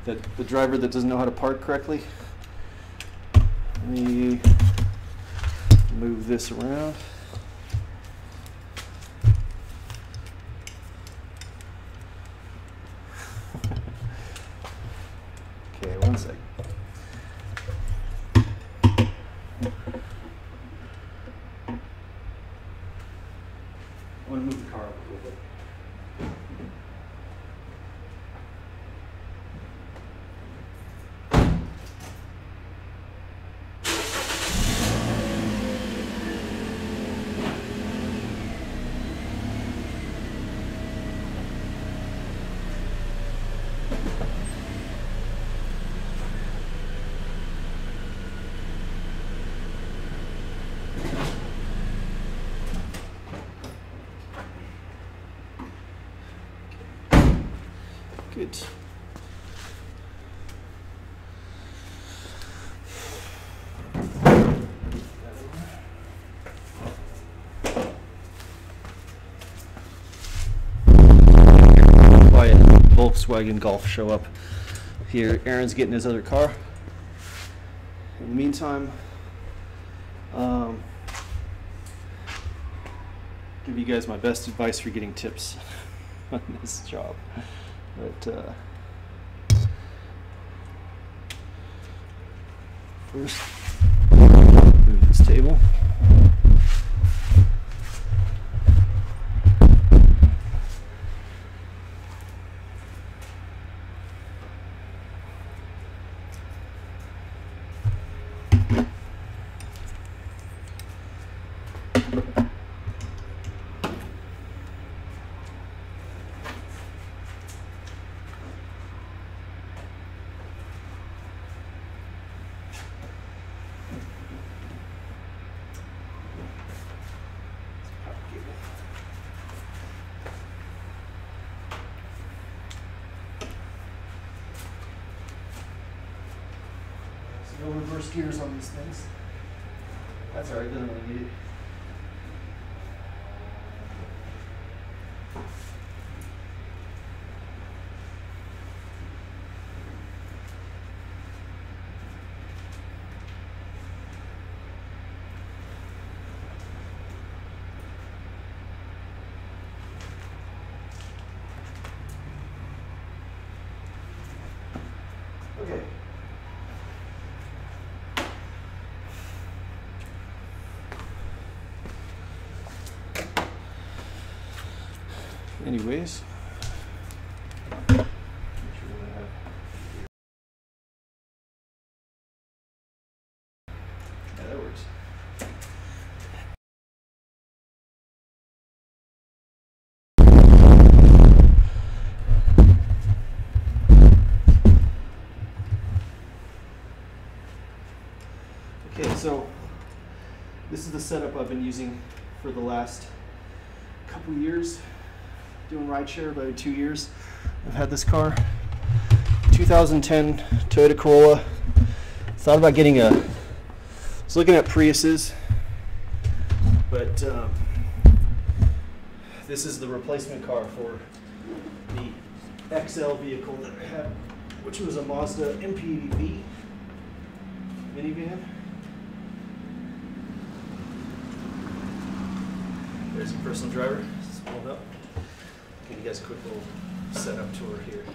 The driver that doesn't know how to park correctly. Let me move this around. Okay, one second. I want to move the car up a little bit. Good. Quiet Volkswagen Golf show up here. Aaron's getting his other car. In the meantime, give you guys my best advice for getting tips on this job. But first, move this table. No reverse gears on these things. That's alright, doesn't really need it. Okay. Anyways, make sure that I have. Yeah, that works. Okay, so this is the setup I've been using for the last couple years. Doing rideshare about 2 years. I've had this car. 2010 Toyota Corolla. Thought about getting a. Was looking at Priuses, but this is the replacement car for the XL vehicle that I had, which was a Mazda MPV minivan. There's a personal driver. It's pulled up. Give you guys a quick little setup tour here.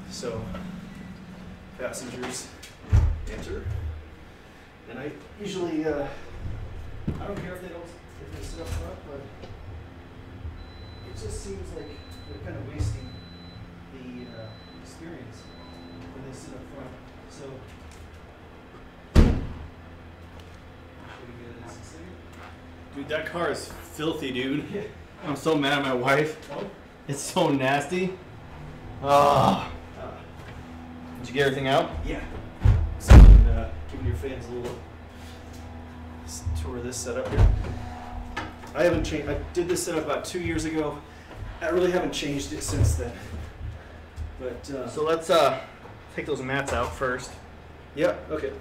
So, passengers enter, and I usually I don't care if they sit up front, but it just seems like they're kind of wasting the experience when they sit up front. So, should we get this in a second? Dude, that car is filthy, dude. Yeah. I'm so mad at my wife. Oh. It's so nasty. Ah. Did you get everything out? Yeah. So, giving your fans a little tour of this setup here. I haven't changed. I did this setup about 2 years ago. I really haven't changed it since then. But So let's take those mats out first. yeah. Okay.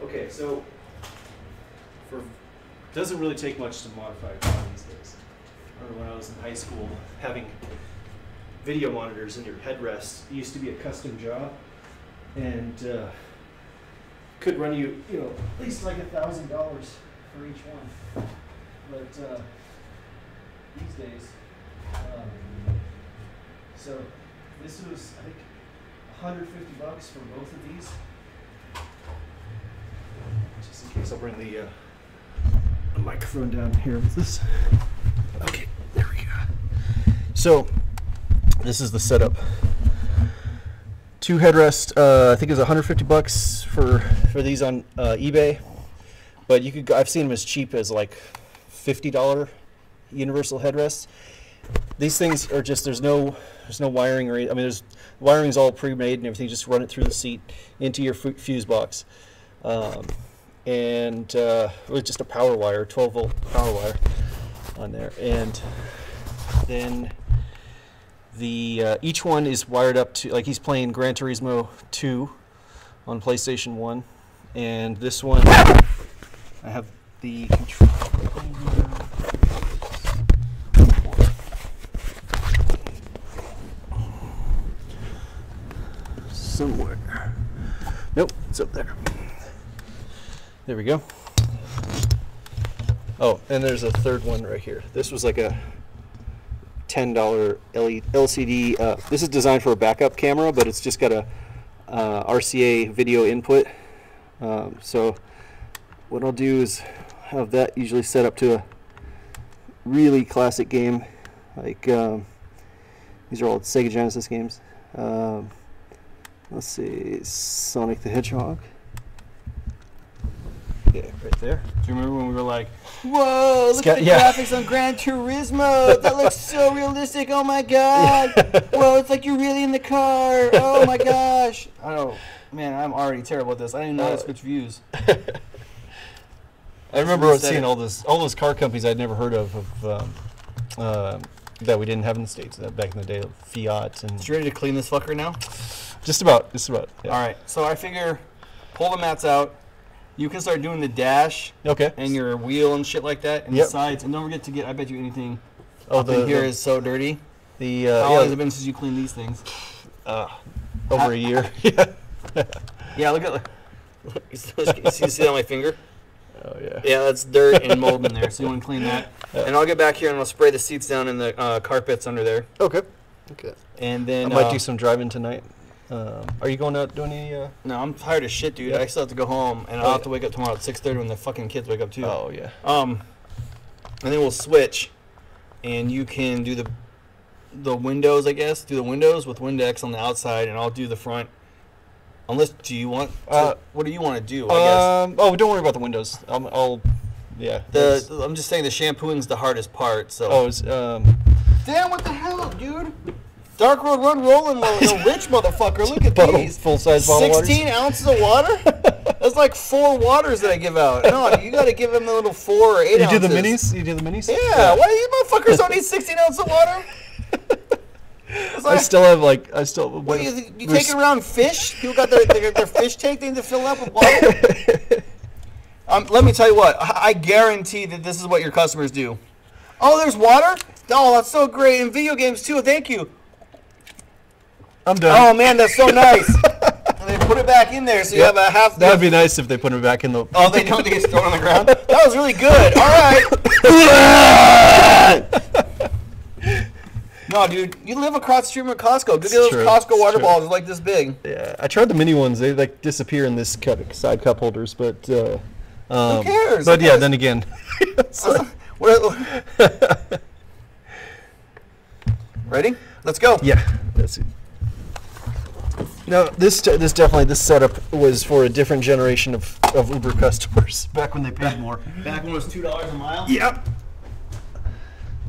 Okay, so doesn't really take much to modify a car these days. I remember when I was in high school, having video monitors in your headrest used to be a custom job, and could run you, at least like $1,000 for each one. But these days, so this was, I think, $150 for both of these. Just in case, I'll bring the microphone down here with this. Okay, there we go. So this is the setup. 2 headrests. I think it was $150 for these on eBay, but you could. I've seen them as cheap as like $50 universal headrests. These things are just there's no wiring or wiring's all pre-made and everything. Just run it through the seat into your fuse box. And with just a power wire, 12-volt power wire on there, and then the each one is wired up to, like, he's playing Gran Turismo 2 on PlayStation 1, and this one I have the control somewhere. Nope, it's up there. There we go. Oh, and there's a third one right here. This was like a $10 LCD. This is designed for a backup camera, but it's just got a RCA video input. So what I'll do is have that usually set up to a really classic game. Like these are all Sega Genesis games. Let's see, Sonic the Hedgehog. Yeah, right there. Do you remember when we were like, Whoa, look at the graphics on Gran Turismo. That looks so realistic. Oh my god. Whoa, it's like you're really in the car. Oh my gosh. I don't know. Man, I'm already terrible at this. I didn't even know how to switch views. I remember seeing all those car companies I'd never heard of that we didn't have in the States back in the day, Fiat and. So you ready to clean this fucker now? Just about. Yeah. All right. So I figure, pull the mats out. You can start doing the dash. Okay. And your wheel and shit like that, and the sides. And don't forget to get. I bet you anything. Up in here is so dirty. The how long has it been since you cleaned these things? Over a year. Yeah. Yeah. Look at. You see that on my finger? Oh yeah. Yeah, that's dirt and mold in there. So you want to clean that. And I'll get back here and I'll spray the seats down and the carpets under there. Okay. Okay. And then I might do some driving tonight. Are you going out doing any? No, I'm tired as shit, dude. I still have to go home, and I'll have to wake up tomorrow at 6:30 when the fucking kids wake up too. Oh yeah. And then we'll switch, and you can do the windows, I guess. Do the windows with Windex on the outside, and I'll do the front. Unless, do you want? What do you want to do? I guess. Oh, don't worry about the windows. Yeah. I'm just saying the shampooing's the hardest part. So. Oh, it's Damn! What the hell, dude? Dark Road Run Rolling, the rich motherfucker. Look at these. Full-size bottle waters. 16 ounces of water? That's like 4 waters that I give out. No, you got to give them a little 4 or 8 ounces. You do the minis? You do the minis? Yeah. Why do you motherfuckers don't need 16 ounces of water? Like, I still have like What, you take it around fish? People got their fish tank they need to fill up with water. Let me tell you what. I guarantee that this is what your customers do. Oh, there's water? Oh, that's so great. In video games too. Thank you. I'm done. Oh man, that's so nice. And they put it back in there, so you have a half. That'd be nice if they put it back in the. Oh, they don't. They get thrown on the ground. That was really good. All right. No, dude, you live across the street from Costco. Go get those Costco water balls. They're like this big. Yeah, I tried the mini ones. They like disappear in this side cup holders, but. Who cares? But yeah, then again. Ready? Let's go. Yeah. That's it. No, this setup was for a different generation of Uber customers back when they paid more. Back when it was $2 a mile. Yep.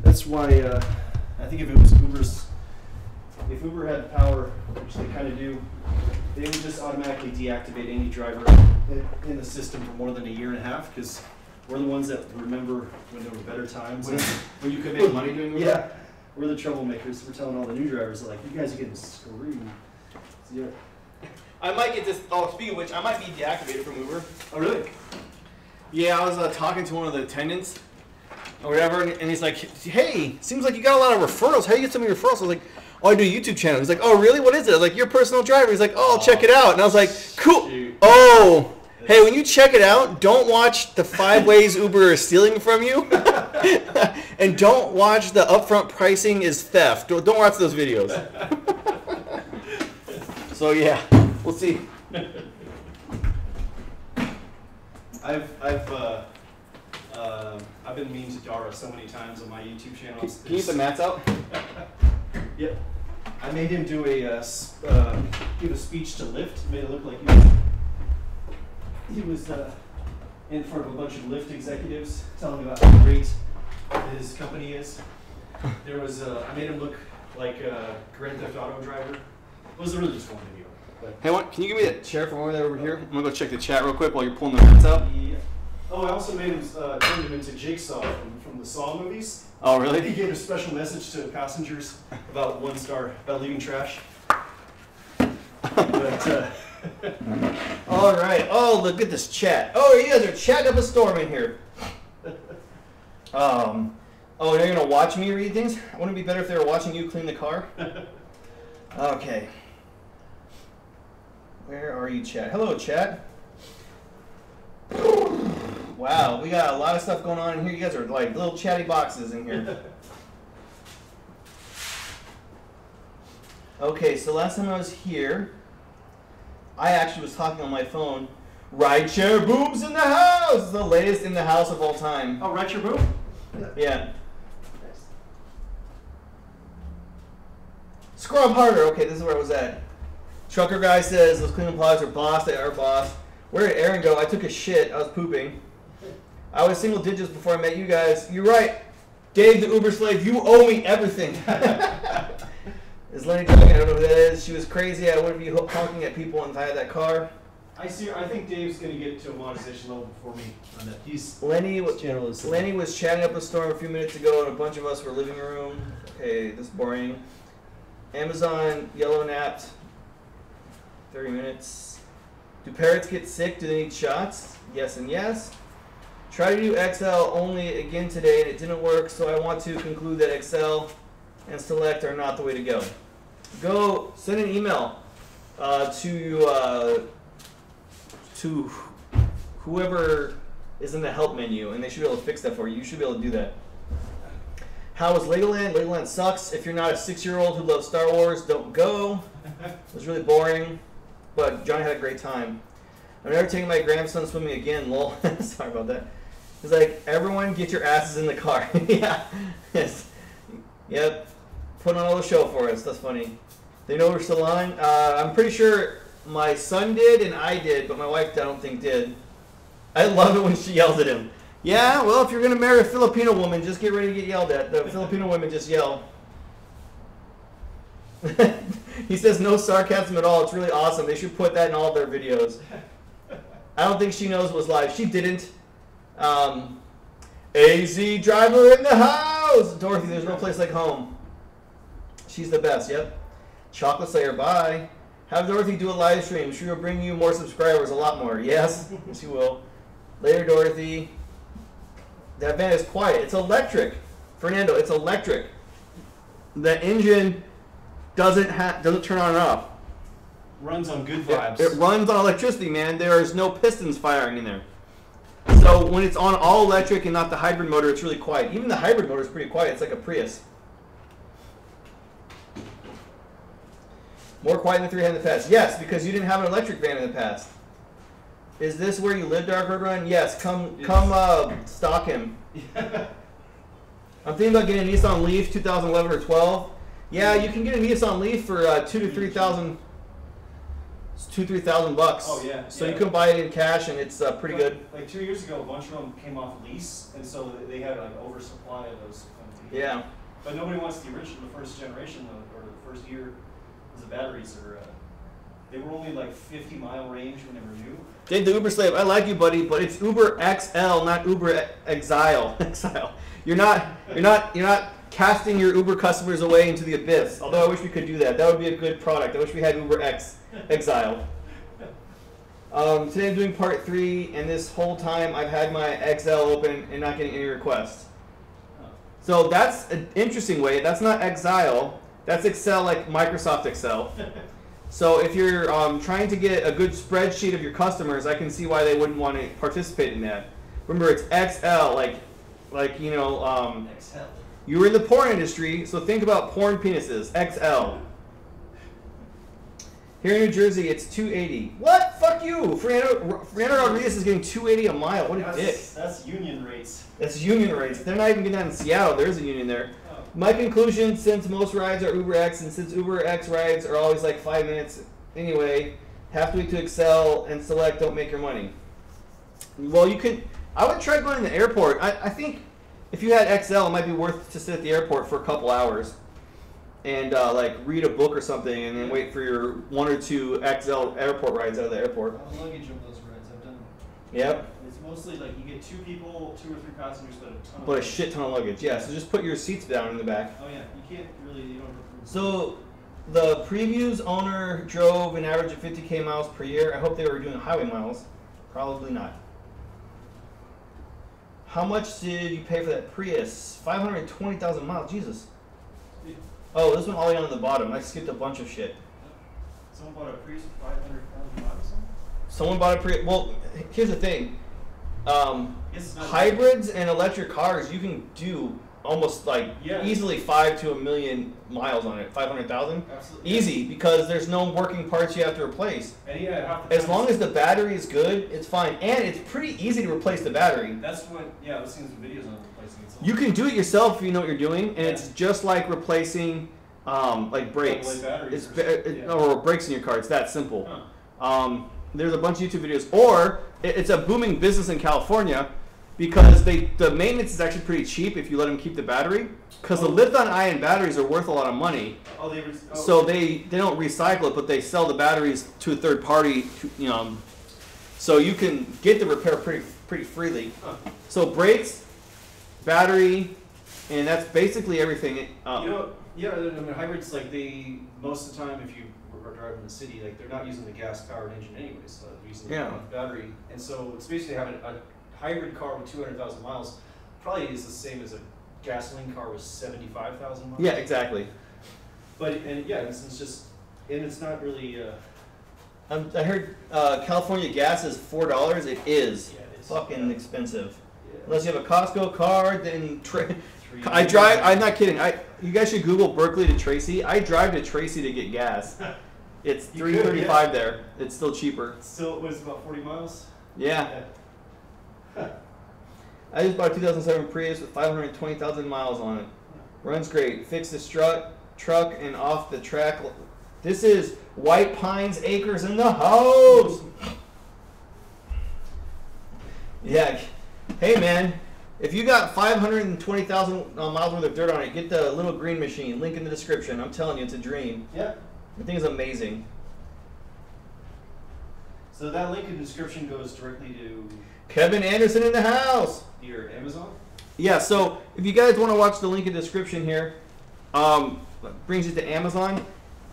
That's why I think if Uber had power, which they kind of do, they would just automatically deactivate any driver in the system for more than a year and a half, because we're the ones that remember when there were better times, when you could make money doing Uber. Yeah. We're the troublemakers. We're telling all the new drivers, like, you guys are getting screwed. Yeah. I might get this. Oh, speaking of which, I might be deactivated from Uber. Oh, really? Yeah, I was talking to one of the attendants or whatever, and he's like, "Hey, seems like you got a lot of referrals. How do you get so many referrals?" I was like, "Oh, I do a YouTube channel." He's like, "Oh, really? What is it?" I was like, "Your personal driver." He's like, "Oh, I'll check it out." And I was like, "Cool." Shoot. Oh. Hey, when you check it out, don't watch the 5 ways Uber is stealing from you. And don't watch the upfront pricing is theft. Don't watch those videos. So yeah, we'll see. I've been mean to Dara so many times on my YouTube channel. Can you get the mats out? Yep. I made him do give a speech to Lyft. Made it look like he was in front of a bunch of Lyft executives telling about how great his company is. There was I made him look like a Grand Theft Auto driver. It was really just one video. But hey, can you give me that chair from over here? I'm gonna go check the chat real quick while you're pulling the mats out. Yeah. Oh, I also made him turned him into Jigsaw from the Saw movies. Oh, really? He gave a special message to passengers about about leaving trash. But, all right. Oh, look at this chat. Oh, you guys are chatting up a storm in here. Oh, they're gonna watch me read things? Wouldn't it be better if they were watching you clean the car? Okay. Where are you, chat? Hello, chat. Wow, we got a lot of stuff going on in here. You guys are like little chatty boxes in here. Okay, so last time I was here, I actually was talking on my phone. Rideshare boobs in the house! The latest in the house of all time. oh, Rideshare boom? Yeah. Scrub harder. Okay, this is where I was at. Trucker guy says those cleaning products are boss. They are boss. Where did Aaron go? I took a shit. I was pooping. I was single digits before I met you guys. You're right. Dave the Uber slave, you owe me everything. Is Lenny talking? I don't know who that is. She was crazy. I wouldn't be honking at people inside that car. I think Dave's gonna get to a monetization level before me on that. Lenny, What channel is Lenny was chatting up a storm a few minutes ago, and a bunch of us were living room. Okay, this is boring. Amazon yellow napped. 30 minutes. Do parrots get sick? Do they need shots? Yes and yes. Try to do XL only again today, and it didn't work, so I want to conclude that XL and Select are not the way to go. Go send an email to whoever is in the help menu, and they should be able to fix that for you. You should be able to do that. How was Legoland? Legoland sucks. If you're not a 6-year-old who loves Star Wars, don't go. It was really boring, but Johnny had a great time. I'm never taking my grandson swimming again, lol. Sorry about that. It's like, everyone get your asses in the car. Yeah. Yes. Yep. Put on a little show for us. That's funny. They know we're still on? I'm pretty sure my son did and I did, but my wife I don't think did. I love it when she yells at him. Yeah, well, if you're going to marry a Filipino woman, just get ready to get yelled at. The Filipino women just yell. He says no sarcasm at all. It's really awesome. They should put that in all their videos. I don't think she knows it was live. She didn't. AZ driver in the house! Dorothy, there's no place like home. She's the best, yep. Chocolate Slayer, bye. Have Dorothy do a live stream. She will bring you more subscribers, a lot more. Yes, she will. Later, Dorothy. That van is quiet. It's electric. Fernando, it's electric. The engine doesn't turn on and off. Runs on good vibes. It runs on electricity, man. There is no pistons firing in there. So when it's on all electric and not the hybrid motor, it's really quiet. Even the hybrid motor is pretty quiet. It's like a Prius. More quiet than 300 in the past. Yes, because you didn't have an electric van in the past. Is this where you live, Dark Road Run? Yes. Come stalk him. I'm thinking about getting a Nissan Leaf 2011 or 12. Yeah, you can get a Nissan Leaf for $2,000 to $3,000. It's $2,000-3,000 bucks. Oh yeah. So you can buy it in cash, and it's pretty good. Like 2 years ago, a bunch of them came off lease, and so they had like oversupply of those. Yeah. But nobody wants the original, the first generation, or the first year. The batteries are. They were only like 50-mile range when they were new. Dave the Uber slave, I like you, buddy, but it's Uber XL, not Uber Exile. Exile. You're not casting your Uber customers away into the abyss. Although I wish we could do that. That would be a good product. I wish we had Uber X Exile. Today I'm doing part 3, and this whole time I've had my XL open and not getting any requests. So that's an interesting way. That's not Exile. That's Excel, like Microsoft Excel. So if you're trying to get a good spreadsheet of your customers, I can see why they wouldn't want to participate in that. Remember, it's XL, like you know, XL. You were in the porn industry, so think about porn penises. XL. Here in New Jersey, it's $280. What? Fuck you! Fernando Rodriguez is getting $280 a mile. What a dick. That's union rates. That's union rates. They're not even getting that in Seattle. There is a union there. My conclusion, since most rides are UberX, and since UberX rides are always like 5 minutes anyway, have to wait to Excel and Select don't make your money. Well, you can. I would try going to the airport. I think if you had XL, it might be worth to sit at the airport for a couple hours and like read a book or something, and then wait for your 1 or 2 XL airport rides out of the airport. I've luggage of those rides. I've done them. Yep. It's mostly like you get 2 people, 2 or 3 passengers, but a ton of. But a shit ton of luggage. Yeah. So just put your seats down in the back. Oh yeah, you can't really. You don't. So the Previews owner drove an average of 50K miles per year. I hope they were doing highway miles. Probably not. How much did you pay for that Prius? 520,000 miles. Jesus. Oh, this one all the way on the bottom. I skipped a bunch of shit. Someone bought a Prius with 500,000 miles. Someone bought a Prius. Well, here's the thing. Hybrids and electric cars, you can do almost like easily 5 to 1 million miles on it. 500,000. Absolutely. Easy, because there's no working parts you have to replace. And yeah, as long as the battery is good, it's fine. And it's pretty easy to replace the battery. That's what, yeah, I was seeing some videos on replacing it. You can do it yourself if you know what you're doing, and it's just like replacing like brakes. Or brakes in your car. It's that simple. Huh. There's a bunch of YouTube videos. Or it's a booming business in California because the maintenance is actually pretty cheap if you let them keep the battery. Because the lithium-ion batteries are worth a lot of money. So they don't recycle it, but they sell the batteries to a third party, So you can get the repair pretty freely. So brakes, battery, and that's basically everything. You know, yeah, I mean, hybrids, like most of the time, if you are driving in the city, like they're not using the gas-powered engine anyways, so they're using the battery. And so it's basically having a hybrid car with 200,000 miles probably is the same as a gasoline car with 75,000 miles. Yeah, exactly. But it's not really. I heard California gas is $4. It is fucking expensive. Yeah. Unless you have a Costco card, then I drive. I'm not kidding. You guys should Google Berkeley to Tracy. I drive to Tracy to get gas. It's $3.35 there. It's still cheaper. Still, was about 40 miles. Yeah. I just bought a 2007 Prius with 520,000 miles on it. Runs great. Fixed the truck and off the track. This is White Pines Acres in the house. Yeah. Hey man, if you got 520,000 miles worth of dirt on it, get the little green machine. Link in the description. I'm telling you, it's a dream. Yeah. The thing is amazing. So that link in the description goes directly to Kevin Anderson in the house. your Amazon? Yeah, so if you guys want to watch the link in the description here, brings you to Amazon,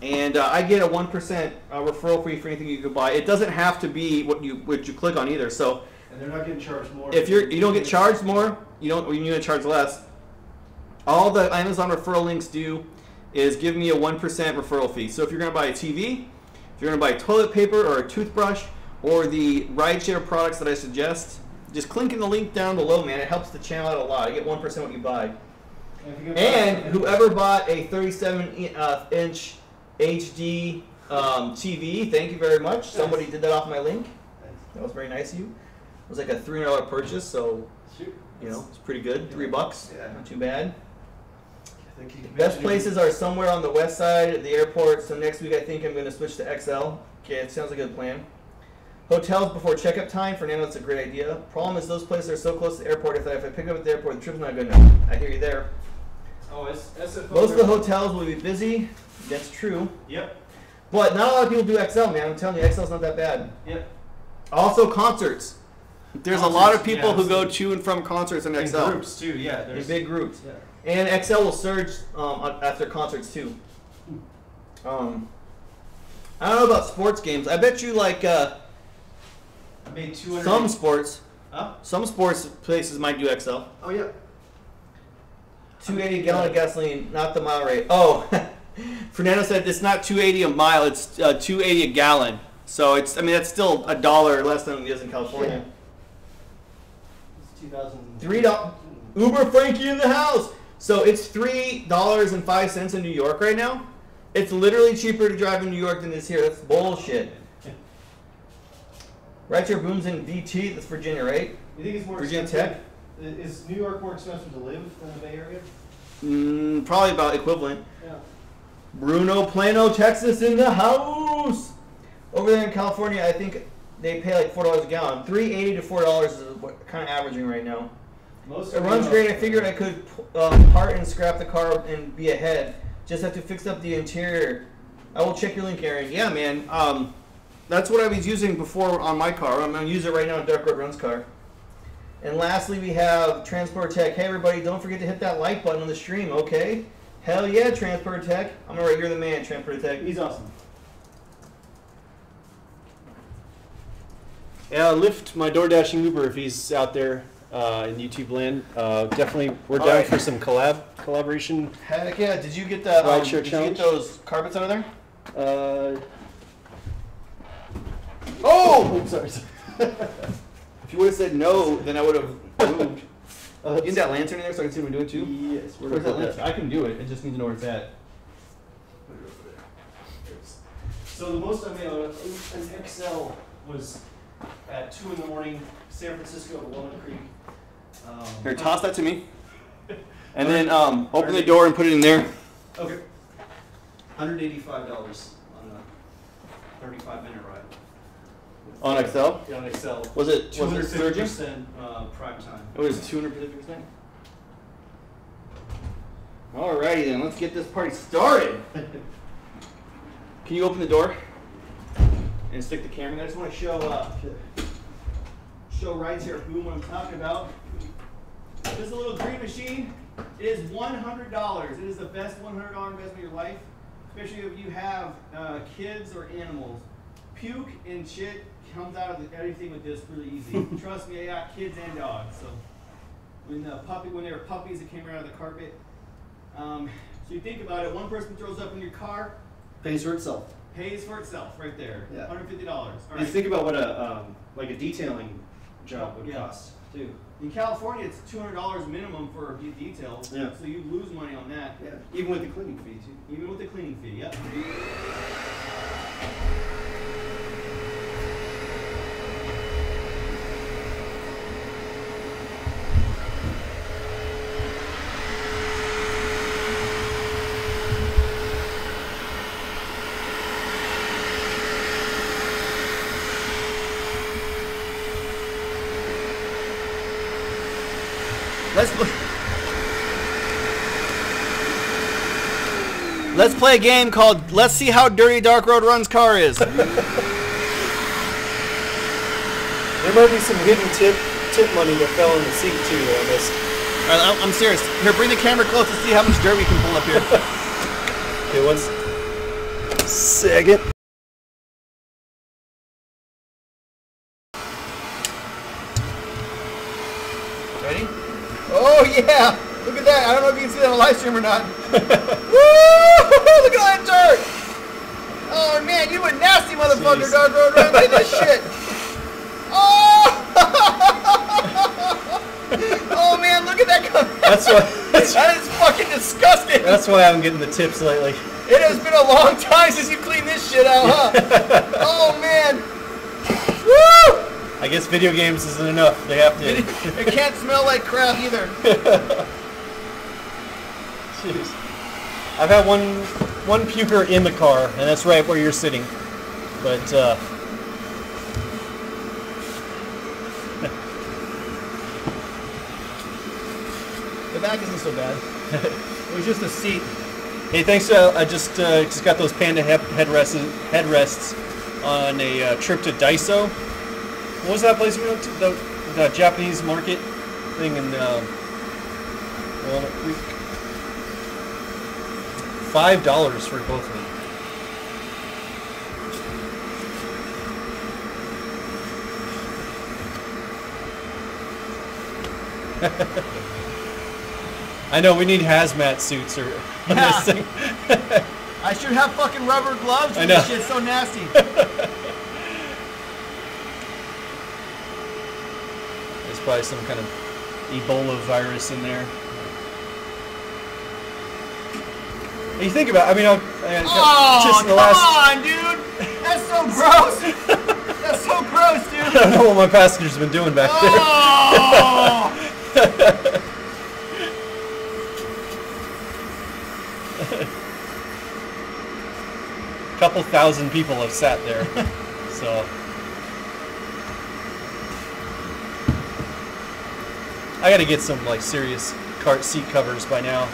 and I get a 1% referral fee for anything you could buy. It doesn't have to be what you click on either. So And they're not getting charged more. if you don't get charged more, you need to charge less. All the Amazon referral links do is give me a 1% referral fee. So if you're going to buy a TV, if you're going to buy toilet paper or a toothbrush or the rideshare products that I suggest, just click in the link down below, man. It helps the channel out a lot. I get 1% what you buy. And whoever bought a 37-inch HD TV, thank you very much. Somebody did that off my link. That was very nice of you. It was like a $300 purchase, so it's pretty good. $3, not too bad. Best places are somewhere on the west side of the airport. So next week I think I'm going to switch to XL. Okay, it sounds like a good plan. Hotels before checkup time. Fernando, that's a great idea. Problem is those places are so close to the airport. If I pick up at the airport, the trip's not good enough. I hear you there. Oh, SFO. Most of the hotels will be busy. That's true. Yep. But not a lot of people do XL, man. I'm telling you, XL's not that bad. Yep. Also, concerts. There's a lot of people who go to and from concerts in XL. In groups too, yeah. In big groups. Yeah. And XL will surge after concerts too. I don't know about sports games. I bet you like I made 200. some sports. Huh? Some sports places might do XL. Oh yeah. 280 gallon of gasoline, not the mile rate. Oh, Fernando said it's not 280 a mile. It's 280 a gallon. So it's that's still $1 less than it is in California. It's 2000. $3. Uber Frankie in the house. So it's $3.05 in New York right now. It's literally cheaper to drive in New York than it is here. That's bullshit. Rideshare booms in VT. That's Virginia, right? You think it's more Virginia expensive? Tech? Is New York more expensive to live than the Bay Area? Probably about equivalent. Yeah. Bruno Plano, Texas in the house. Over there in California, I think they pay like $4 a gallon. $3.80 to $4 is what kind of averaging right now. It runs great. I figured I could part and scrap the car and be ahead. Just have to fix up the interior. I will check your link, Aaron. Yeah, man. That's what I was using before on my car. I'm going to use it right now in Dark Road Run's car. And lastly, we have Transport Tech. Hey, everybody, don't forget to hit that like button on the stream, okay? Hell yeah, Transport Tech. I'm all right. You're the man, Transport Tech. He's awesome. Yeah, Lyft, my door dashing Uber, if he's out there in YouTube land, definitely we're down for some collaboration. Heck yeah! Did you get the Rideshare challenge? those carpets out of there? Oh, sorry. If you would have said no, then I would have moved. Get that lantern in there so I can see what I'm doing too. Yes, we're Where's gonna that put lantern? I can do it. I just need to know where it's at. Put it over there. So the most I made on an XL was at 2 in the morning, San Francisco to Walnut Creek. Here, toss that to me. And then open the door and put it in there. Okay. $185 on a 35-minute ride. On XL? Yeah, on XL. Was it surging? 250% prime time. It was 250%. Alrighty then, let's get this party started. Can you open the door and stick the camera in? I just want to show show RIDESHARE boom what I'm talking about. This is a little green machine. It is $100. It is the best $100 investment of your life, especially if you have kids or animals. Puke and shit comes out of everything with this really easy. Trust me, I got kids and dogs. So when they were puppies, it came right out of the carpet. So you think about it, one person throws up in your car, Pays for itself. pays for itself right there. Yeah. $150. All And right. think about what a like a detailing job would Yeah. cost too. In California, it's $200 minimum for a detail. Yeah. So you lose money on that. Yeah, even with the cleaning fee too. Even with the cleaning fee, yep. Let's play a game called Let's See How Dirty Dark Road Run's Car Is. There might be some hidden tip money that fell in the seat too on this. All right, I'm serious. Here, bring the camera close to see how much dirt we can pull up here. Okay, one second. Ready? Oh yeah! Look at that. I don't know if you can see that on live stream or not. Woo! Look at all that dirt! Oh man, you a nasty motherfucker, Jeez. Dark Road Run. Look at this shit. Oh! Oh man, look at that. That's why. That is fucking disgusting. That's why I'm getting the tips lately. It has been a long time since you cleaned this shit out, huh? Oh man. Woo! I guess video games isn't enough. They have to. It can't smell like crap either. Jeez. I've had one puker in the car, and that's right where you're sitting. But The back isn't so bad. It was just a seat. hey, thanks. I just got those Panda headrests on a trip to Daiso. What was that place we went to? The Japanese market thing in Walnut Creek. $5 for both of them. I know we need hazmat suits or on Yeah. this thing. I should have fucking rubber gloves. I know. This shit's so nasty. There's probably some kind of Ebola virus in there. And you think about, I mean, just in the last. Come on, dude. That's so gross. That's so gross, dude. I don't know what my passengers have been doing back there. Oh! A couple thousand people have sat there, so. I gotta get some like serious cart seat covers by now.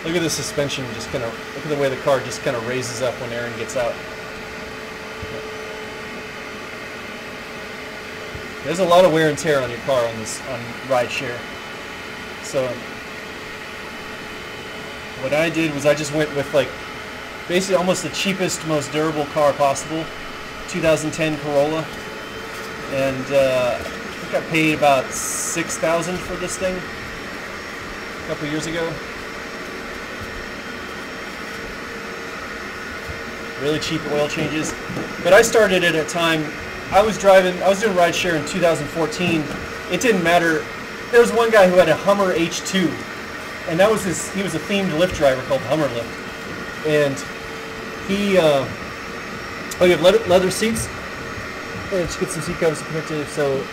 Look at the suspension, just kind of, look at the way the car just kind of raises up when Aaron gets out. There's a lot of wear and tear on your car on RIDESHARE. So what I did was I just went with like basically almost the cheapest, most durable car possible, 2010 Corolla, and I think I paid about $6,000 for this thing a couple years ago. Really cheap oil changes, but I started at a time. I was doing RIDESHARE in 2014. It didn't matter. There was one guy who had a Hummer H2, and that was he was a themed Lyft driver called Hummer Lyft, and he you have leather seats. Let's get some seat covers to connect to. So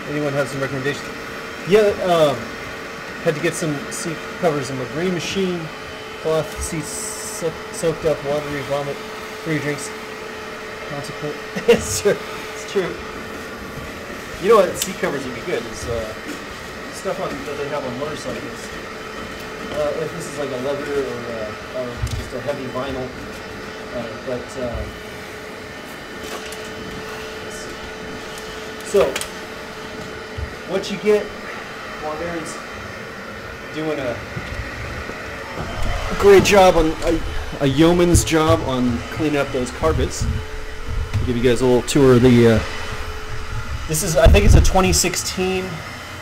anyone has some recommendations? Yeah, had to get some seat covers in the green machine, cloth seats soaked up, watery vomit, free drinks. Consequent. It's true. It's true. You know what seat covers would be good is stuff that they have on motorcycles. If this is like a leather or just a heavy vinyl, let's see. So, what you get while Aaron's doing a great job on a yeoman's job on cleaning up those carpets. I'll give you guys a little tour of the. This is, I think it's a 2016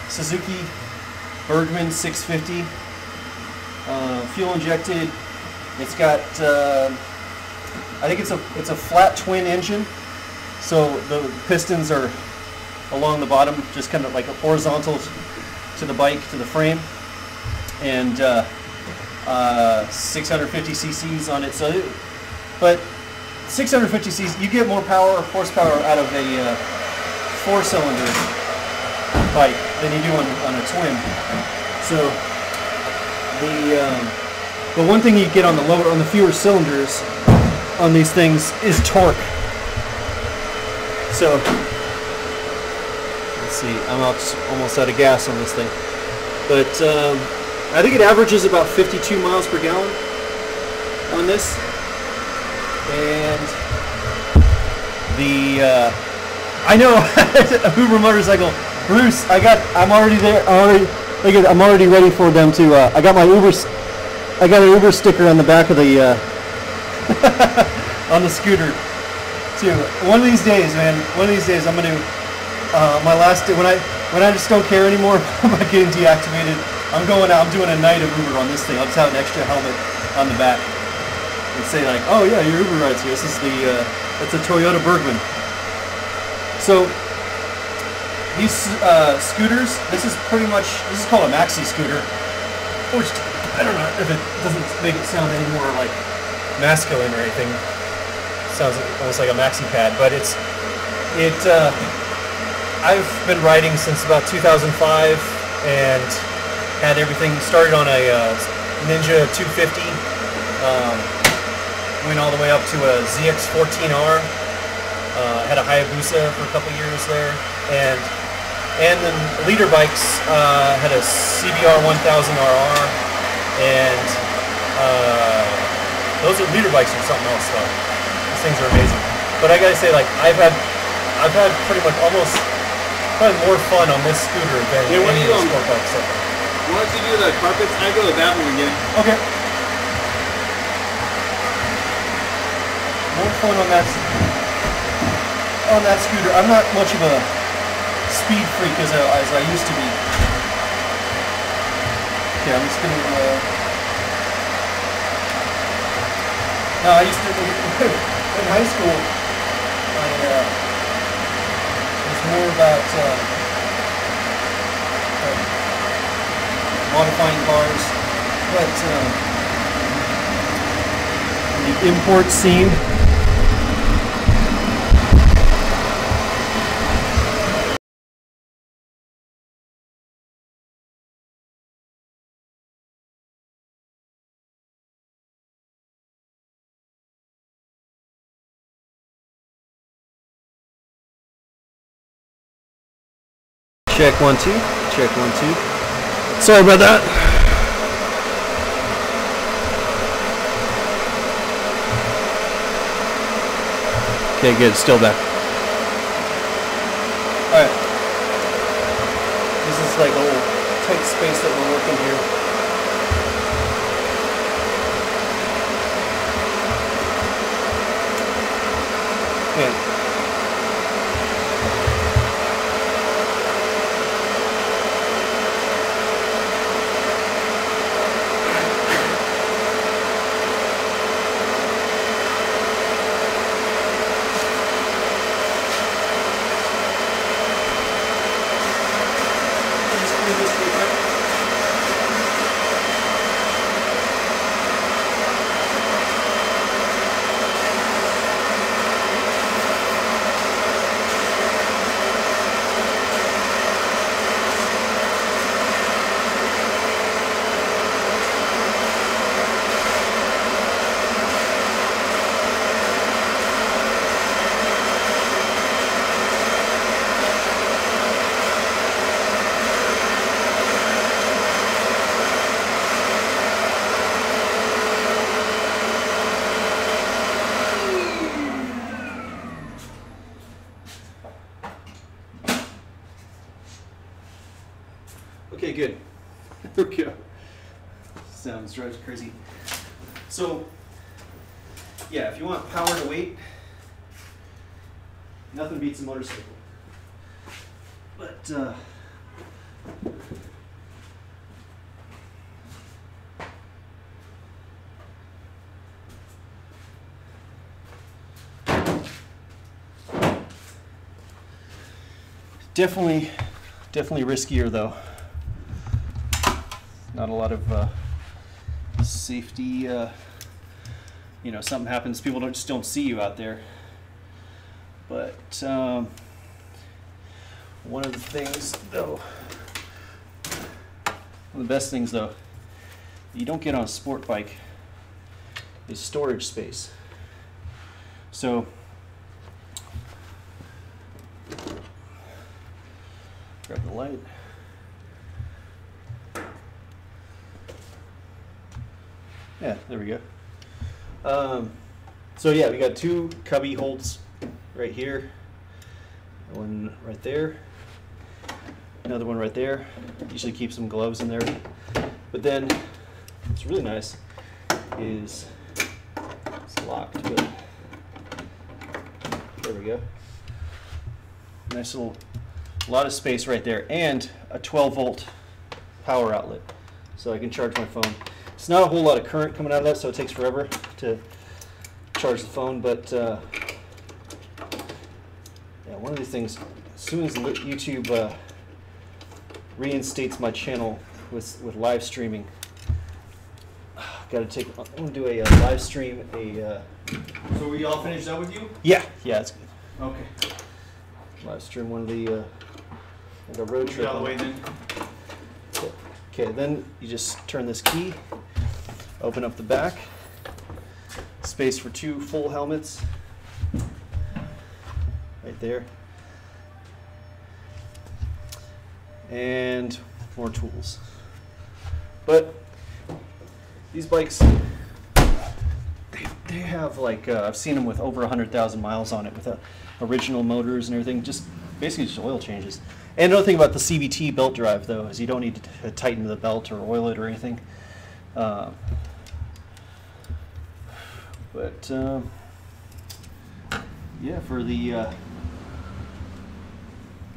Suzuki Bergman 650. Fuel injected. It's got, I think it's a flat twin engine, so the pistons are along the bottom, just kind of like a horizontal to the bike, to the frame, and 650 cc's on it. So, but 650 cc's, you get more horsepower out of a 4-cylinder bike than you do on a twin. So the one thing you get on the fewer cylinders on these things is torque. So let's see, I'm almost out of gas on this thing, but I think it averages about 52 miles per gallon on this, and I know Uber motorcycle. Bruce, I'm already there. I'm already ready for them to. I got an Uber sticker on the back of the on the scooter too. One of these days, man. One of these days, I'm gonna my last day when I just don't care anymore about getting deactivated. I'm going out. I'm doing a night of Uber on this thing. I'll just have an extra helmet on the back and say like, "Oh yeah, your Uber ride's here." This is it's a Toyota Bergman. So these scooters, this is called a maxi scooter, which I don't know if it doesn't make it sound any more like masculine or anything. It sounds almost like a maxi pad, but I've been riding since about 2005 and had everything started on a Ninja 250, went all the way up to a ZX14R. Had a Hayabusa for a couple years there, and then leader bikes, had a CBR 1000 RR, and those are leader bikes or something else though. These things are amazing. But I gotta say, like, I've had pretty much probably more fun on this scooter than any of the sport bikes so far. Once you do the carpets, I go to that one again. Okay. More fun on that scooter. I'm not much of a speed freak as I used to be. Okay, I'm just gonna. No, I used to in high school. It was more about modifying cars, but the import scene. Check 1 2. Check 1 2. Sorry about that. Okay, good. Still back. All right. This is like a little tight space that we're working here. Okay. There we go. Sounds drives crazy. So, yeah, if you want power to weight, nothing beats a motorcycle. But definitely riskier though. Not a lot of safety. You know, something happens, people just don't see you out there. But one of the things, though, one of the best things, though, you don't get on a sport bike is storage space. So, grab the light. Yeah, there we go. So yeah, we got two cubby holds right here, one right there, another one right there. Usually keep some gloves in there. But then what's really nice is it's locked, but there we go. Nice little, lot of space right there, and a 12-volt power outlet, so I can charge my phone. It's not a whole lot of current coming out of that, so it takes forever to charge the phone, but yeah, one of these things, as soon as YouTube reinstates my channel with live streaming, got to take, I'm going to do a live stream, So we all finished up with you? yeah, it's good. Okay. Live stream one of the, like a road trip. Get out of the way then. Okay, then you just turn this key, open up the back, space for two full helmets, right there, and more tools. But these bikes, they have like, I've seen them with over 100,000 miles on it with original motors and everything, just basically just oil changes. And another thing about the CVT belt drive, though, is you don't need to tighten the belt or oil it or anything. Yeah, for the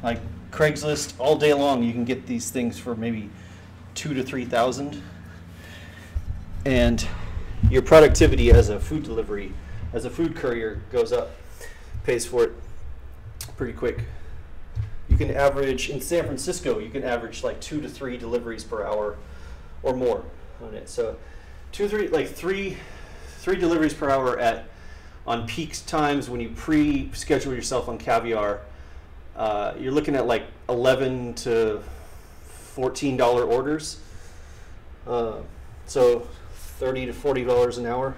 like Craigslist, all day long, you can get these things for maybe $2,000 to $3,000, and your productivity as a food delivery, as a food courier, goes up. Pays for it pretty quick. You can average, in San Francisco, you can average like 2 to 3 deliveries per hour or more on it. So 2, 3, like three deliveries per hour on peak times when you pre-schedule yourself on Caviar. You're looking at like $11 to $14 orders. So $30 to $40 an hour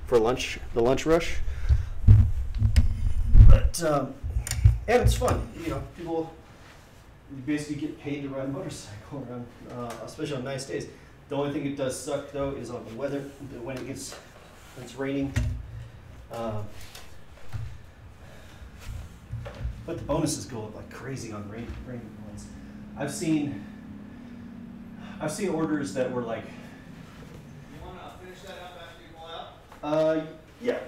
for lunch, the lunch rush. But and it's fun, you know. People, you basically get paid to ride a motorcycle around, especially on nice days. The only thing it does suck though is on the weather when it's raining. But the bonuses go up like crazy on rain ones. I've seen orders that were like. You want to finish that up after you pull out? Yeah.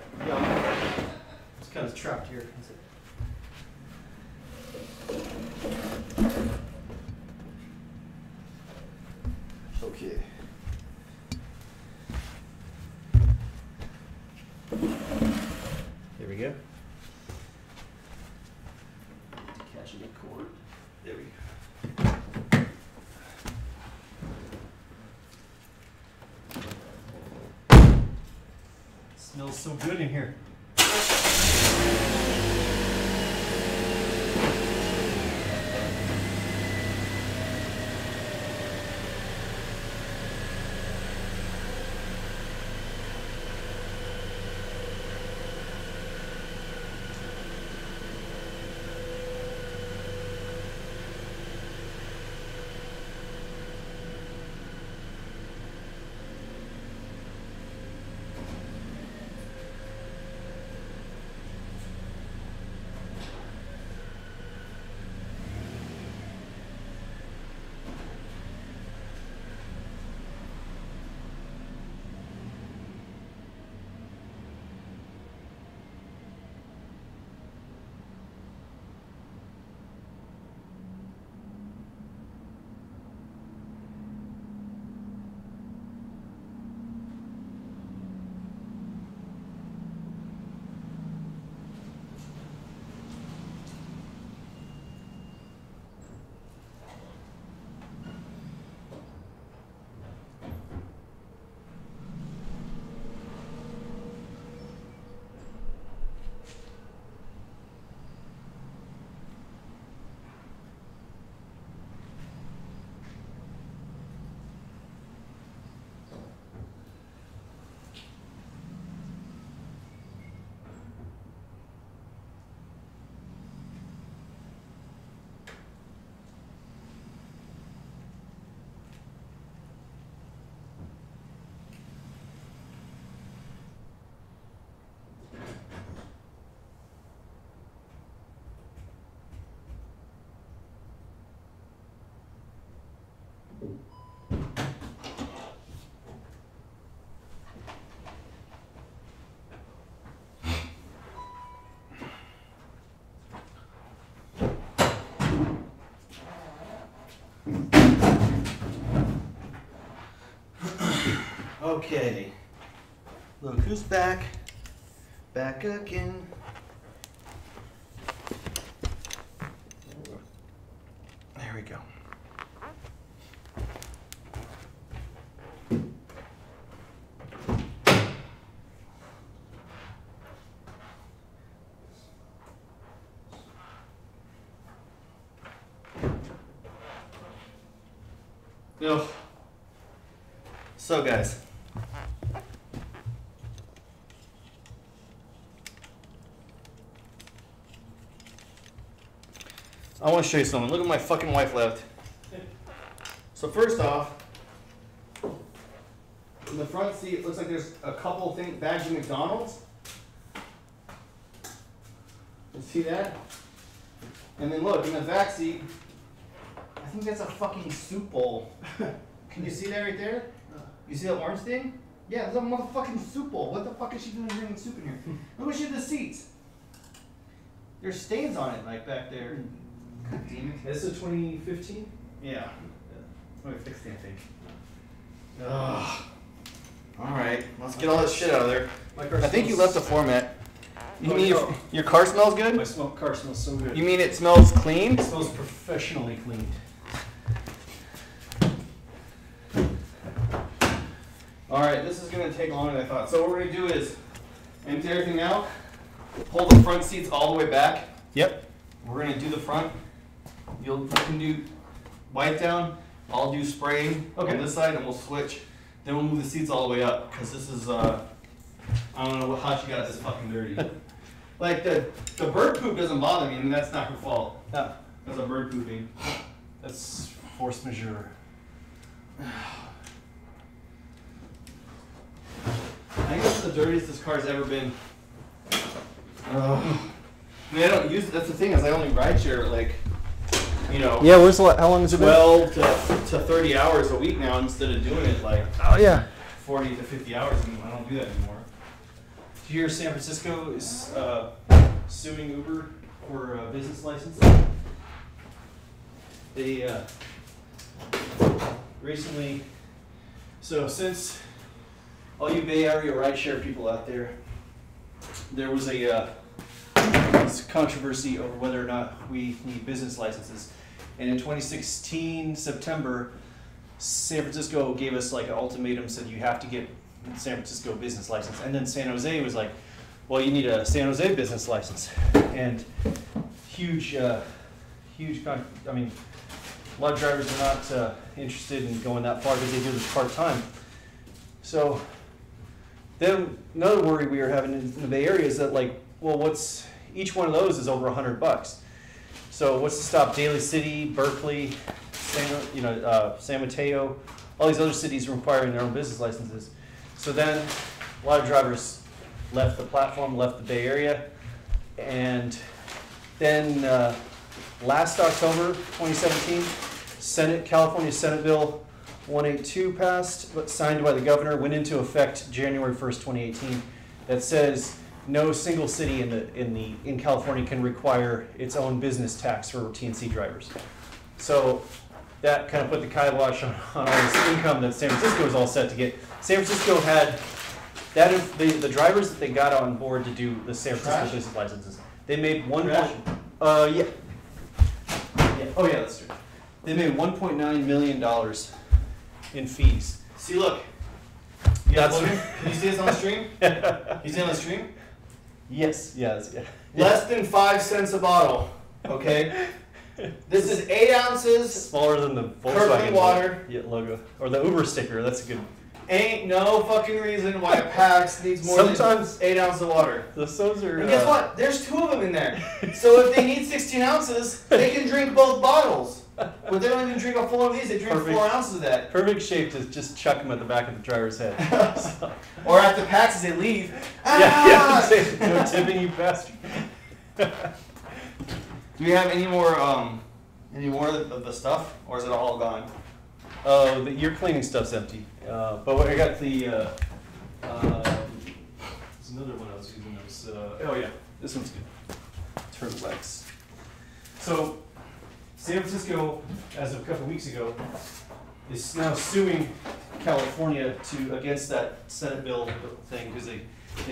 It's kind of trapped here. Okay. Here we go. Catching a cord. There we go. Smells so good in here. Okay. Look who's back. Back again. There we go. Ugh. So guys, I want to show you something. Look at my fucking wife left. So first off, in the front seat, it looks like there's a couple things, bags of McDonald's. You see that? And then look, in the back seat, I think that's a fucking soup bowl. Can you see that right there? You see that orange thing? Yeah, there's a motherfucking soup bowl. What the fuck is she doing bringing soup in here? Look what she did the seats. There's stains on it, like back there. God damn it. This is 2015? Yeah. 2016, I think. Ugh. Alright, let's get all this shit out of there. My car I think you left the format. You Oh, mean no. your car smells good? My car smells so good. You mean it smells clean? It smells professionally cleaned. Alright, this is going to take longer than I thought. So what we're going to do is empty everything out, pull the front seats all the way back. Yep. We're going to do the front. You can do wipe down. I'll do spraying on this side and we'll switch. Then we'll move the seats all the way up because this is, I don't know how she got this fucking dirty. Like the bird poop doesn't bother me. I mean, that's not her fault. Yeah. That's a bird pooping. That's force majeure. I think that's the dirtiest this car's ever been. I mean, I don't use it. That's the thing is I only ride share like, you know, Yeah, where's the how long has it been? 12 to 30 hours a week now instead of doing it like Oh yeah. 40 to 50 hours. I mean, I don't do that anymore. Do you hear San Francisco is suing Uber for a business license? They recently, so since all you Bay Area rideshare people out there, there was a this controversy over whether or not we need business licenses. And in 2016, September, San Francisco gave us like an ultimatum, said you have to get a San Francisco business license. And then San Jose was like, well, you need a San Jose business license. And huge, I mean, a lot of drivers are not interested in going that far because they do this part-time. So then another worry we were having in the Bay Area is that like, well, each one of those is over $100. So what's to stop Daly City, Berkeley, San Mateo, all these other cities requiring their own business licenses? So then a lot of drivers left the platform, left the Bay Area, and then last October 2017, California Senate Bill 182 passed, but signed by the governor, went into effect January 1st, 2018, that says no single city in California can require its own business tax for TNC drivers. So that kind of put the kibosh on all this income that San Francisco was all set to get. San Francisco had that the drivers that they got on board to do the San Francisco business licenses. They made yeah. Oh yeah, that's true. They made $1.9 million in fees. See, look. That's Can you see this on the stream? You see it on the stream? Yes. Yes. Yeah. Less than 5 cents a bottle. Okay. This is 8 ounces. Smaller than the Kirkland Volkswagen water. logo or the Uber sticker. That's a good. Ain't no fucking reason why a PAX needs more Sometimes than 8 ounces of water. Those are. And guess what? There's 2 of them in there. So if they need 16 ounces, they can drink both bottles. But they don't even drink a full one of these. They drink Perfect. 4 ounces of that. Perfect shape to just chuck them at the back of the driver's head. So. Or at the PAX as they leave. Yeah. Say, no tipping, you bastard. Do we have any more of the stuff, or is it all gone? Oh, your cleaning stuff's empty. But I got the. There's another one I was using. Oh yeah, this one's good. Turtlenecks. So, San Francisco, as of a couple weeks ago, is now suing California against that Senate bill thing because they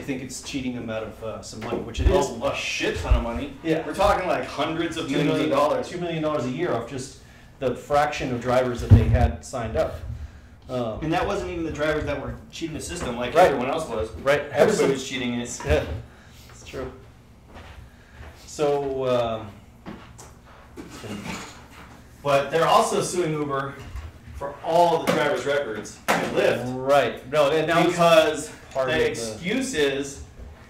think it's cheating them out of some money, which it is. A shit ton of money. Yeah. We're talking like hundreds of millions of dollars. $2 million a year off just the fraction of drivers that they had signed up. And that wasn't even the drivers that were cheating the system like Right. everyone else was. Right. Everybody was cheating it. Yeah, it's true. So, But they're also suing Uber for all the drivers' records and Lyft. right. No, and now Because part of the the- excuse is,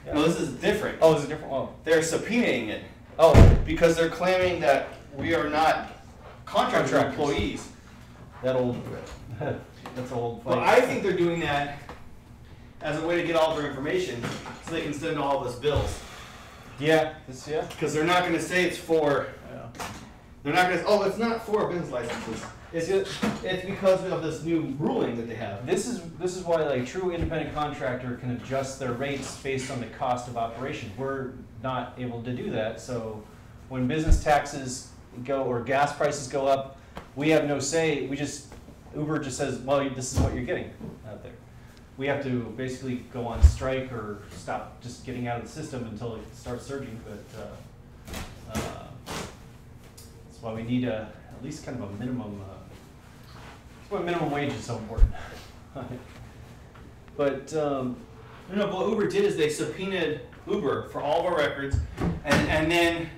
Yeah. no, this is different. Oh, is it different? Oh. They're subpoenaing it Oh. because they're claiming that we are not contractor Contractors. employees. That old. That's old. But I think they're doing that as a way to get all their information so they can send all of us bills. Yeah. Yeah. Because they're not going to say it's for, they're not going to, oh, it's not for business licenses. It's because of this new ruling that they have. This is why like true independent contractor can adjust their rates based on the cost of operation. We're not able to do that. So when business taxes go or gas prices go up, we have no say. Uber just says, well, this is what you're getting out there. We have to basically go on strike or stop just getting out of the system until it starts surging. But that's why we need at least kind of a minimum. That's why minimum wage is so important. But No, what Uber did is they subpoenaed Uber for all of our records and then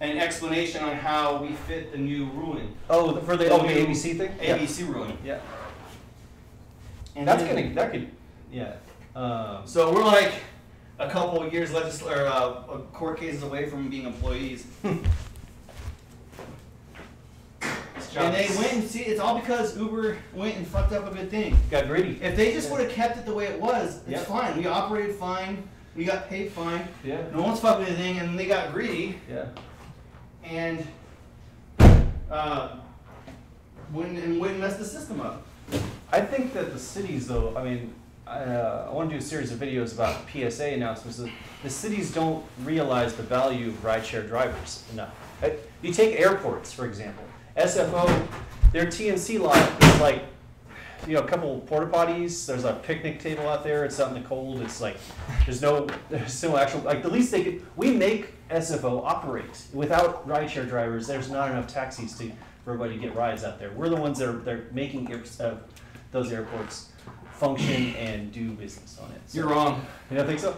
an explanation on how we fit the new ruling. oh, for the The new ABC thing. ABC ruling. Yeah. And That's then- yeah. So we're like a couple of years court cases away from being employees. And they went and see, it's all because Uber went and fucked up a good thing. Got greedy. If they just would have kept it the way it was, it's Yep. fine. We operated fine. We got paid fine. Yeah. No one's fucking anything, and they got greedy Yeah. and wouldn't mess the system up. I think that the cities, though, I mean, I want to do a series of videos about PSA announcements. The cities don't realize the value of rideshare drivers enough. You take airports, for example. SFO, their TNC lot is like, a couple porta potties. There's a picnic table out there. It's out in the cold. It's like, there's no actual, like the least they could, we make SFO operate. Without rideshare drivers, there's not enough taxis for everybody to get rides out there. We're the ones that are making those airports function and do business on it. So, You're wrong. You don't think so?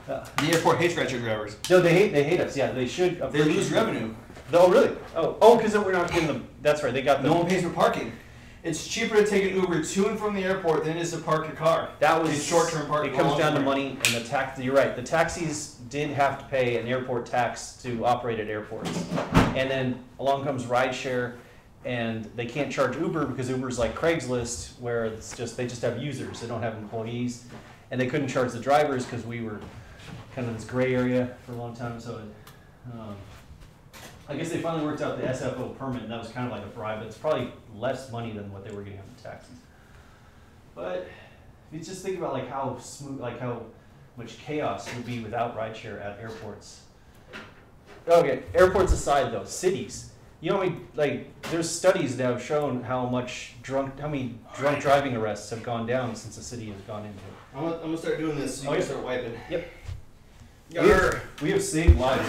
The airport hates rideshare drivers. No, they hate us. Yeah, they should. They lose revenue. Oh, really? Oh, because we're not getting them. That's right. They got No one pays for parking. It's cheaper to take an Uber to and from the airport than it is to park your car. That was It's short-term parking. It comes down to money and the tax. You're right. The taxis did have to pay an airport tax to operate at airports, and then along comes rideshare, and they can't charge Uber because Uber's like Craigslist, where they just have users. They don't have employees, and they couldn't charge the drivers because we were kind of this gray area for a long time. So. I guess they finally worked out the SFO permit, and that was kind of like a bribe, but it's probably less money than what they were getting on the taxis. But if you just think about like how smooth, like how much chaos would be without rideshare at airports. Okay, airports aside though, cities. There's studies that have shown how many drunk driving arrests have gone down since the city has gone into it. I'm gonna start doing this so you can start wiping. Yep. Yarr. We have saved lives.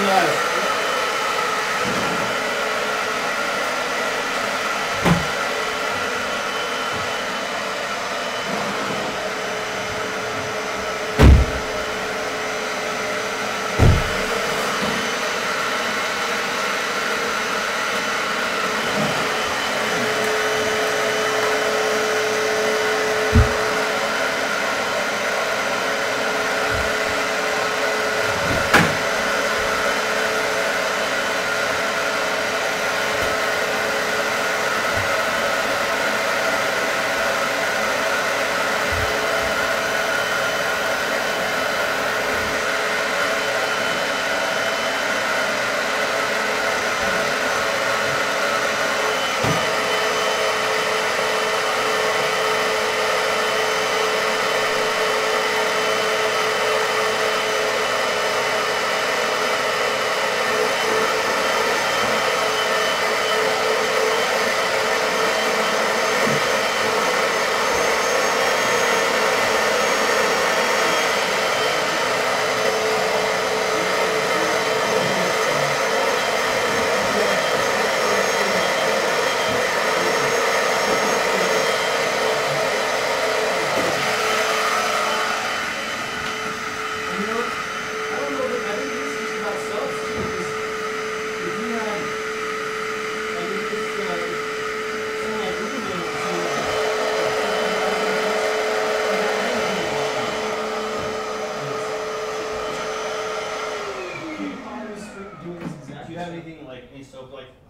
matter.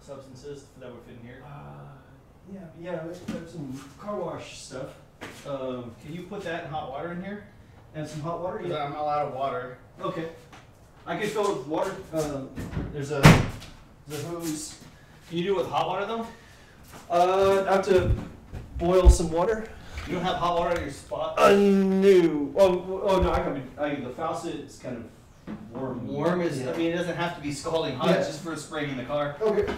Substances that would fit in here? Yeah, we have some car wash stuff. Can you put that in hot water in here? And some hot water? Yeah, I'm all out of water. Okay. I can fill it with water. There's a hose. Can you do it with hot water though? I have to boil some water. You don't have hot water at your spot? No. Oh no, the faucet is kind of warm. Warm is, yeah. I mean, it doesn't have to be scalding hot, Yeah. it's just for spraying in the car. Okay.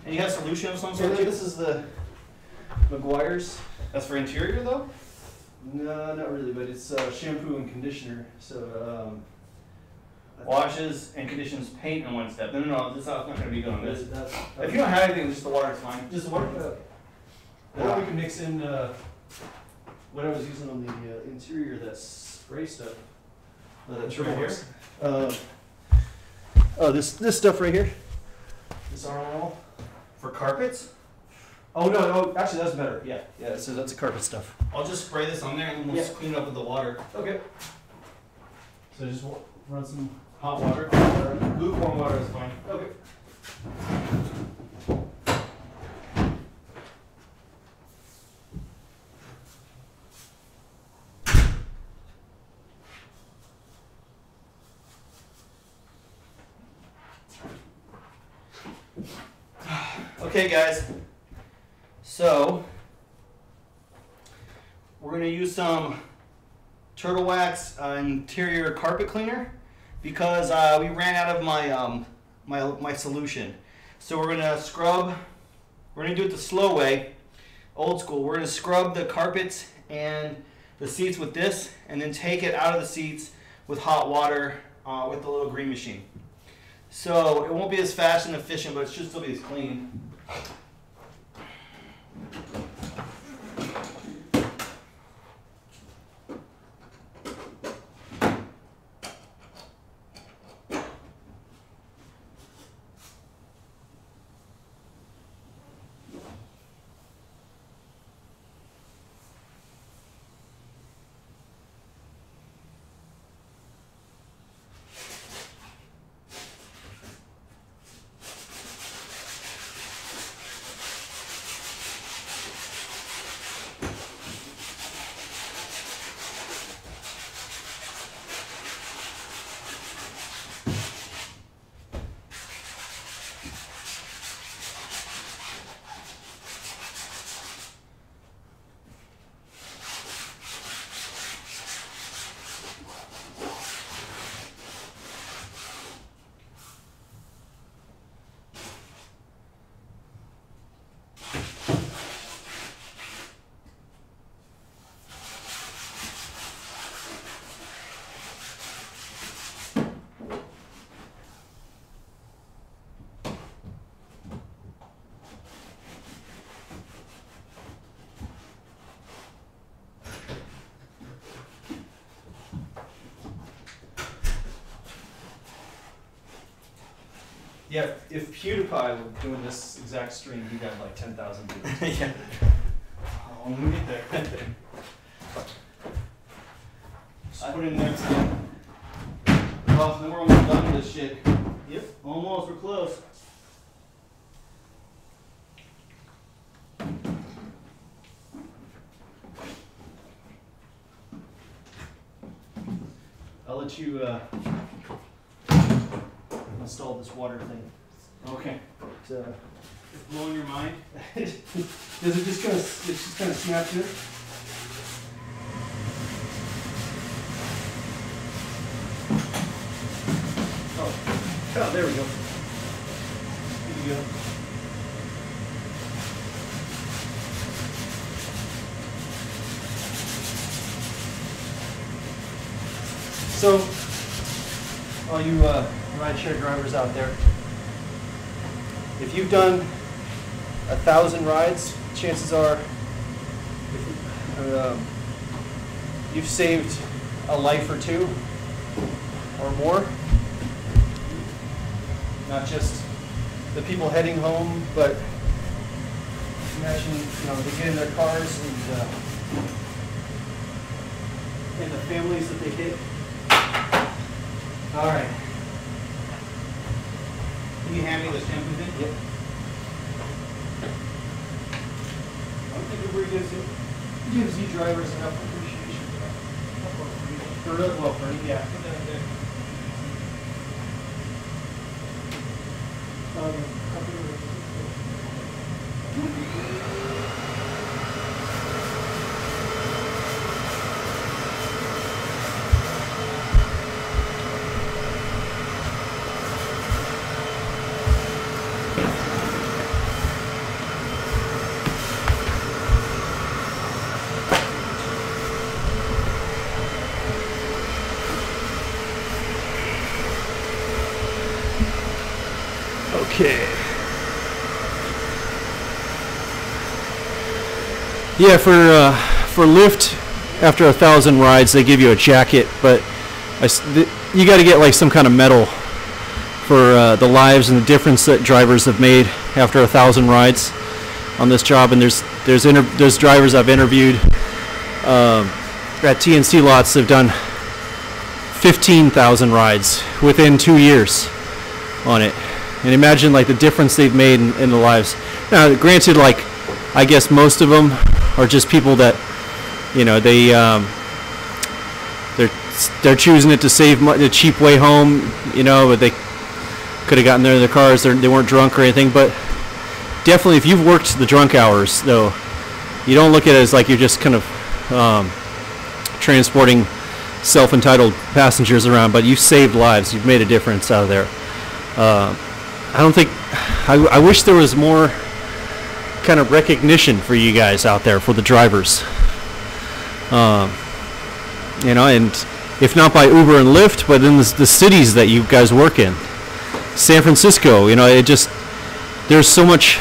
And you have solution of some So sort too? this is the McGuire's. That's for interior though? No, not really, but it's shampoo and conditioner. So Washes and conditions paint in one step. No, this is not going to be good on this. that's If you don't have anything, just the water is fine. just water. Or we can mix in what I was using on the interior, that spray stuff. Right here? This stuff right here. This RL. For carpets? Oh no, actually that's better. Yeah. So that's a carpet stuff. I'll just spray this on there and we'll just clean it up with the water. Okay. So just run some Hot water? Lukewarm water is fine. Okay. Okay guys, so we're going to use some Turtle Wax interior carpet cleaner because we ran out of my my solution. So we're going to scrub, we're going to do it the slow way, old school. We're going to scrub the carpets and the seats with this and then take it out of the seats with hot water with the little green machine. So it won't be as fast and efficient, but it should still be as clean. Yeah, if PewDiePie were doing this exact stream, he'd have like 10,000 views. Yeah. Oh, let me get there. Just put it in there again. Well, then we're almost done with this shit. Yep. Almost, we're close. I'll let you install this water thing. Okay. It's blowing your mind? Does it just kind of snap to it? Oh, there we go. Here you go. So, all you rideshare drivers out there, if you've done 1,000 rides, chances are you've saved a life or two or more. Not just the people heading home, but imagine, they get in their cars and the families that they hit. All right. Can you hand me the shampoo thing? Yep. I don't think everybody gives you drivers enough appreciation for that. Well, for yeah. Put that in there. Okay. Yeah, for Lyft, after 1,000 rides, they give you a jacket, but you got to get like some kind of medal for the lives and the difference that drivers have made after 1,000 rides on this job. And there's drivers I've interviewed at TNC lots. They've done 15,000 rides within 2 years on it. And imagine like the difference they've made in the lives. Now, granted, like I guess most of them are just people that, they're choosing it to save the cheap way home, but they could have gotten there in their cars. They weren't drunk or anything. But definitely, if you've worked the drunk hours, though, you don't look at it as like you're just kind of transporting self-entitled passengers around, but you've saved lives. You've made a difference out of there. I wish there was more kind of recognition for you guys out there, for the drivers. And if not by Uber and Lyft, but in the cities that you guys work in. San Francisco, there's so much,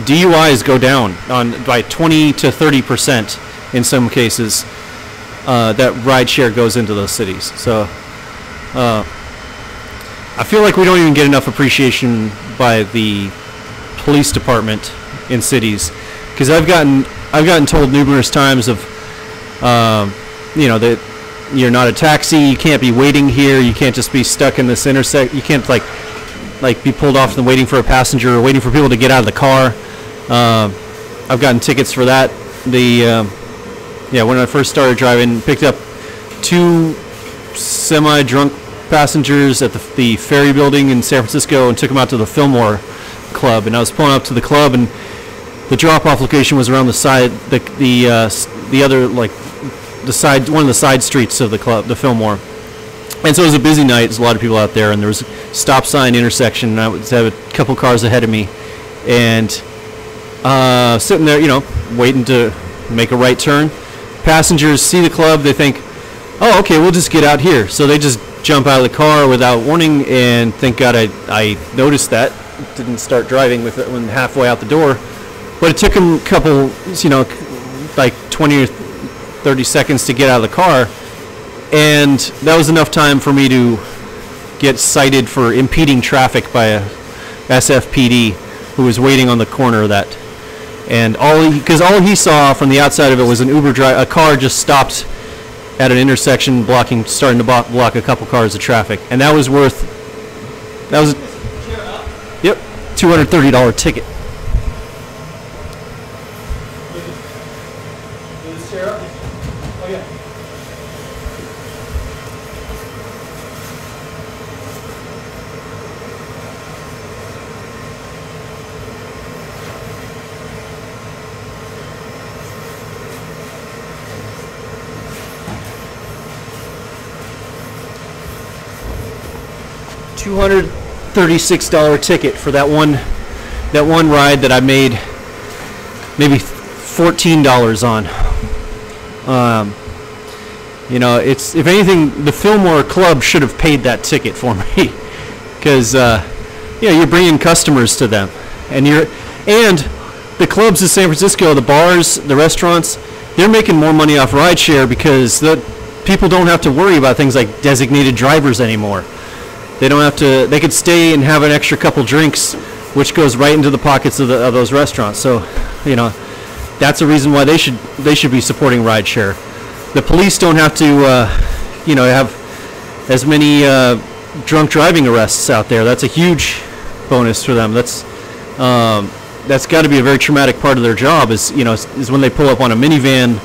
DUIs go down by 20 to 30% in some cases. That rideshare goes into those cities. So I feel like we don't even get enough appreciation by the police department in cities, because I've gotten told numerous times of that you're not a taxi, you can't be waiting here, you can't just be stuck in this intersection, you can't like be pulled off and waiting for a passenger or waiting for people to get out of the car. I've gotten tickets for that. When I first started driving, picked up 2 semi-drunk passengers at the ferry building in San Francisco and took them out to the Fillmore Club. And I was pulling up to the club, and the drop-off location was around the side, the other, like the side, one of the side streets of the club, the Fillmore. And so it was a busy night. There's a lot of people out there, and there was a stop sign intersection, and I would have a couple cars ahead of me, and sitting there, waiting to make a right turn. Passengers see the club, they think, oh, okay, we'll just get out here. So they just jump out of the car without warning, and thank God I noticed that. Didn't start driving with it when halfway out the door. But it took them a couple, like 20 or 30 seconds to get out of the car. And that was enough time for me to get cited for impeding traffic by a SFPD who was waiting on the corner of that. And because all he saw from the outside of it was an a car just stopped at an intersection, starting to block a couple cars of traffic, and that was yep, $230 ticket. Oh yeah. $236 ticket for that one ride that I made maybe $14 on. You know, it's, if anything, the Fillmore Club should have paid that ticket for me, because you know, you're bringing customers to them, and the clubs in San Francisco, the bars, the restaurants, they're making more money off rideshare because the people don't have to worry about things like designated drivers anymore. They don't have to. They could stay and have an extra couple drinks, which goes right into the pockets of those restaurants. So, you know, that's a reason why they should be supporting rideshare. The police don't have to, you know, have as many drunk driving arrests out there. That's a huge bonus for them. That's got to be a very traumatic part of their job. Is, you know, is when they pull up on a minivan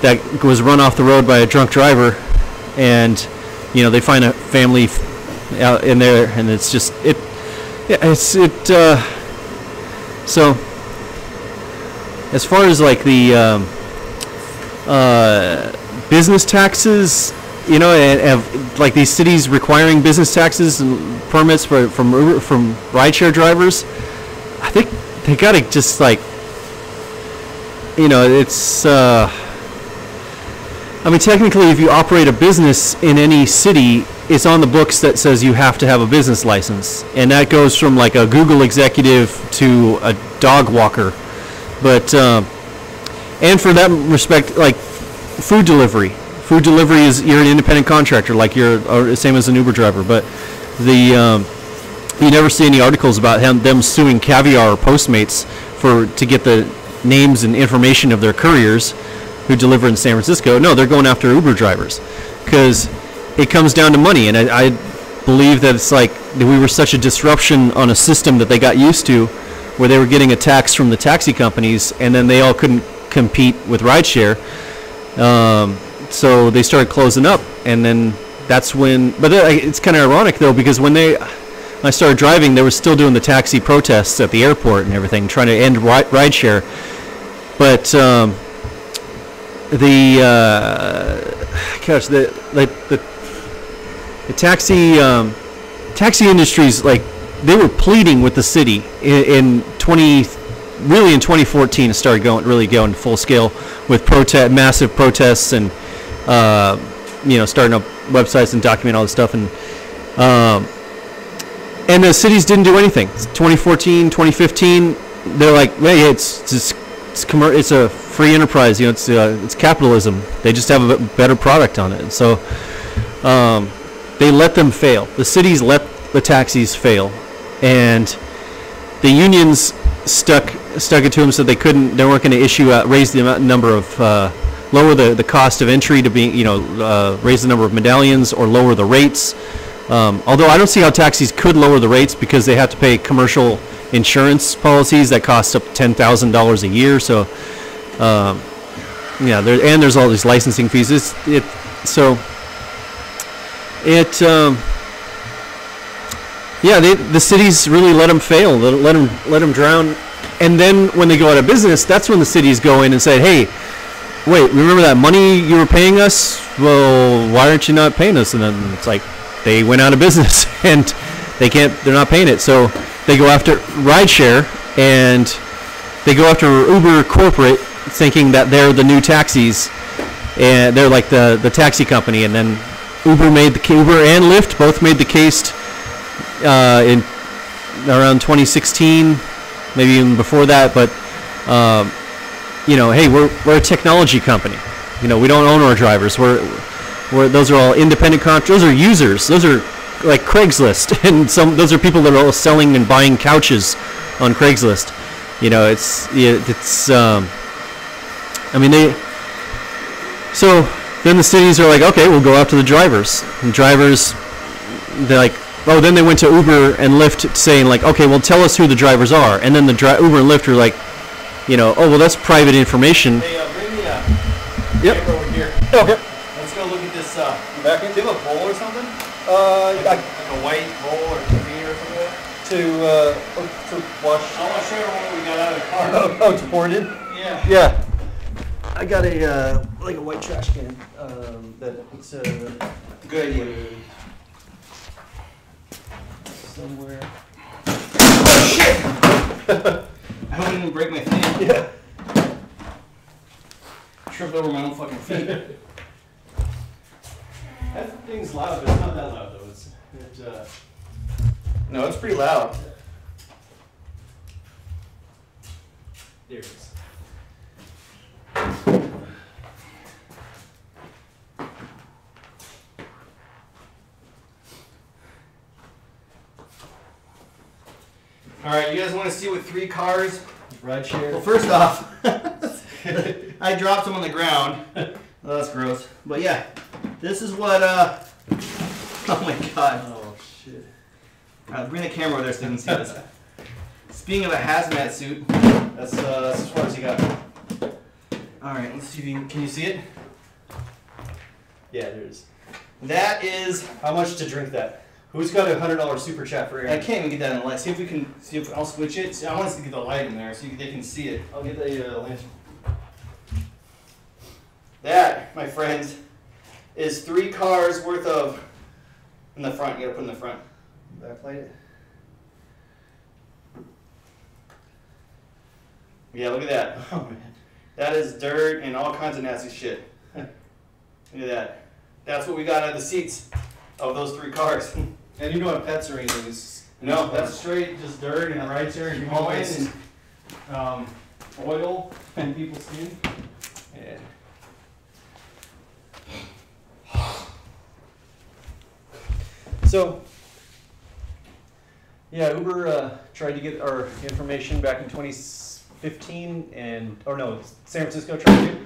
that was run off the road by a drunk driver, and you know, they find a family out in there, and it's just so as far as like the business taxes, you know, and like these cities requiring business taxes and permits from rideshare drivers, I think they gotta just, like, you know, it's I mean, technically, if you operate a business in any city, it's on the books that says you have to have a business license, and that goes from like a Google executive to a dog walker. But and for that respect, like food delivery is, you're an independent contractor, like you're same as an Uber driver. But the you never see any articles about them suing Caviar or Postmates to get the names and information of their couriers who deliver in San Francisco. No, they're going after Uber drivers because it comes down to money. And I believe that it's like we were such a disruption on a system that they got used to, where they were getting a tax from the taxi companies, and then they all couldn't compete with rideshare. So they started closing up, and then that's when. But it's kind of ironic though, because when I started driving, they were still doing the taxi protests at the airport and everything, trying to end rideshare. But the taxi industries, like, they were pleading with the city in 2014. It started going full scale with massive protests, and you know, starting up websites and document all this stuff, and the cities didn't do anything. 2014, 2015, they're like, hey, it's a free enterprise, you know, it's capitalism. They just have a better product on it. And so they let them fail. The cities let the taxis fail, and the unions stuck it to them, so they weren't going to raise the number of lower the cost of entry to be, you know, raise the number of medallions or lower the rates. Although I don't see how taxis could lower the rates, because they have to pay commercial insurance policies that cost up $10,000 a year. So yeah, there's all these licensing fees. Yeah, the cities really let them fail, let them drown, and then when they go out of business, that's when the cities go in and say, hey, wait, remember that money you were paying us? Well, why aren't you not paying us? And then it's like, they went out of business and they're not paying it. So they go after rideshare, and they go after Uber corporate, thinking that they're the new taxis, and they're like the taxi company. And then Uber and Lyft both made the case in around 2016, maybe even before that. But you know, hey, we're a technology company. You know, we don't own our drivers. where those are all independent those are users. Those are like Craigslist, and those are people that are all selling and buying couches on Craigslist. You know, I mean, so then the cities are like, okay, we'll go out to the drivers. And drivers, they're like, oh, then they went to Uber and Lyft saying like, okay, well, tell us who the drivers are. And then the Uber and Lyft are like, you know, oh, well, that's private information. Hey, bring me Yep. paper over here. Okay. Let's go look at this. Vacuum? Do you have a bowl or something? Like a white bowl or container or something? to wash. I want to show you what we got out of the car. Oh, to pour it in? Yeah. Yeah. I got a like a white trash can. That it's Good idea. somewhere. Oh shit! I don't even break my thing. Yeah. Tripped over my own fucking feet. That thing's loud, but it's not that loud though. No, it's pretty loud. There it is. All right, you guys want to see what 3 cars? RIDESHARE. Well, first off, I dropped them on the ground. Oh, that's gross. But yeah, this is what. Oh my god. Oh shit. Bring the camera over there so you can see this. Speaking of a hazmat suit, That's as far as you got. all right, let's see if you can you see it? Yeah, there it is. That is. How much to drink that? Who's got a $100 super chat for I Aaron? can't even get that in the light. See if we can. See if I'll switch it. I want us to get the light in there so they can see it. I'll get the lantern. That, my friends, is 3 cars worth of. In the front, you gotta put in the front. Backlight it. Yeah, look at that. Oh man. That is dirt and all kinds of nasty shit. Look at that. That's what we got out of the seats of those 3 cars. And you don't have pets or anything. It's No, that's straight just dirt and a ride chair and Always. and oil and people's skin. yeah. So, yeah, Uber tried to get our information back in 2015, San Francisco tried to,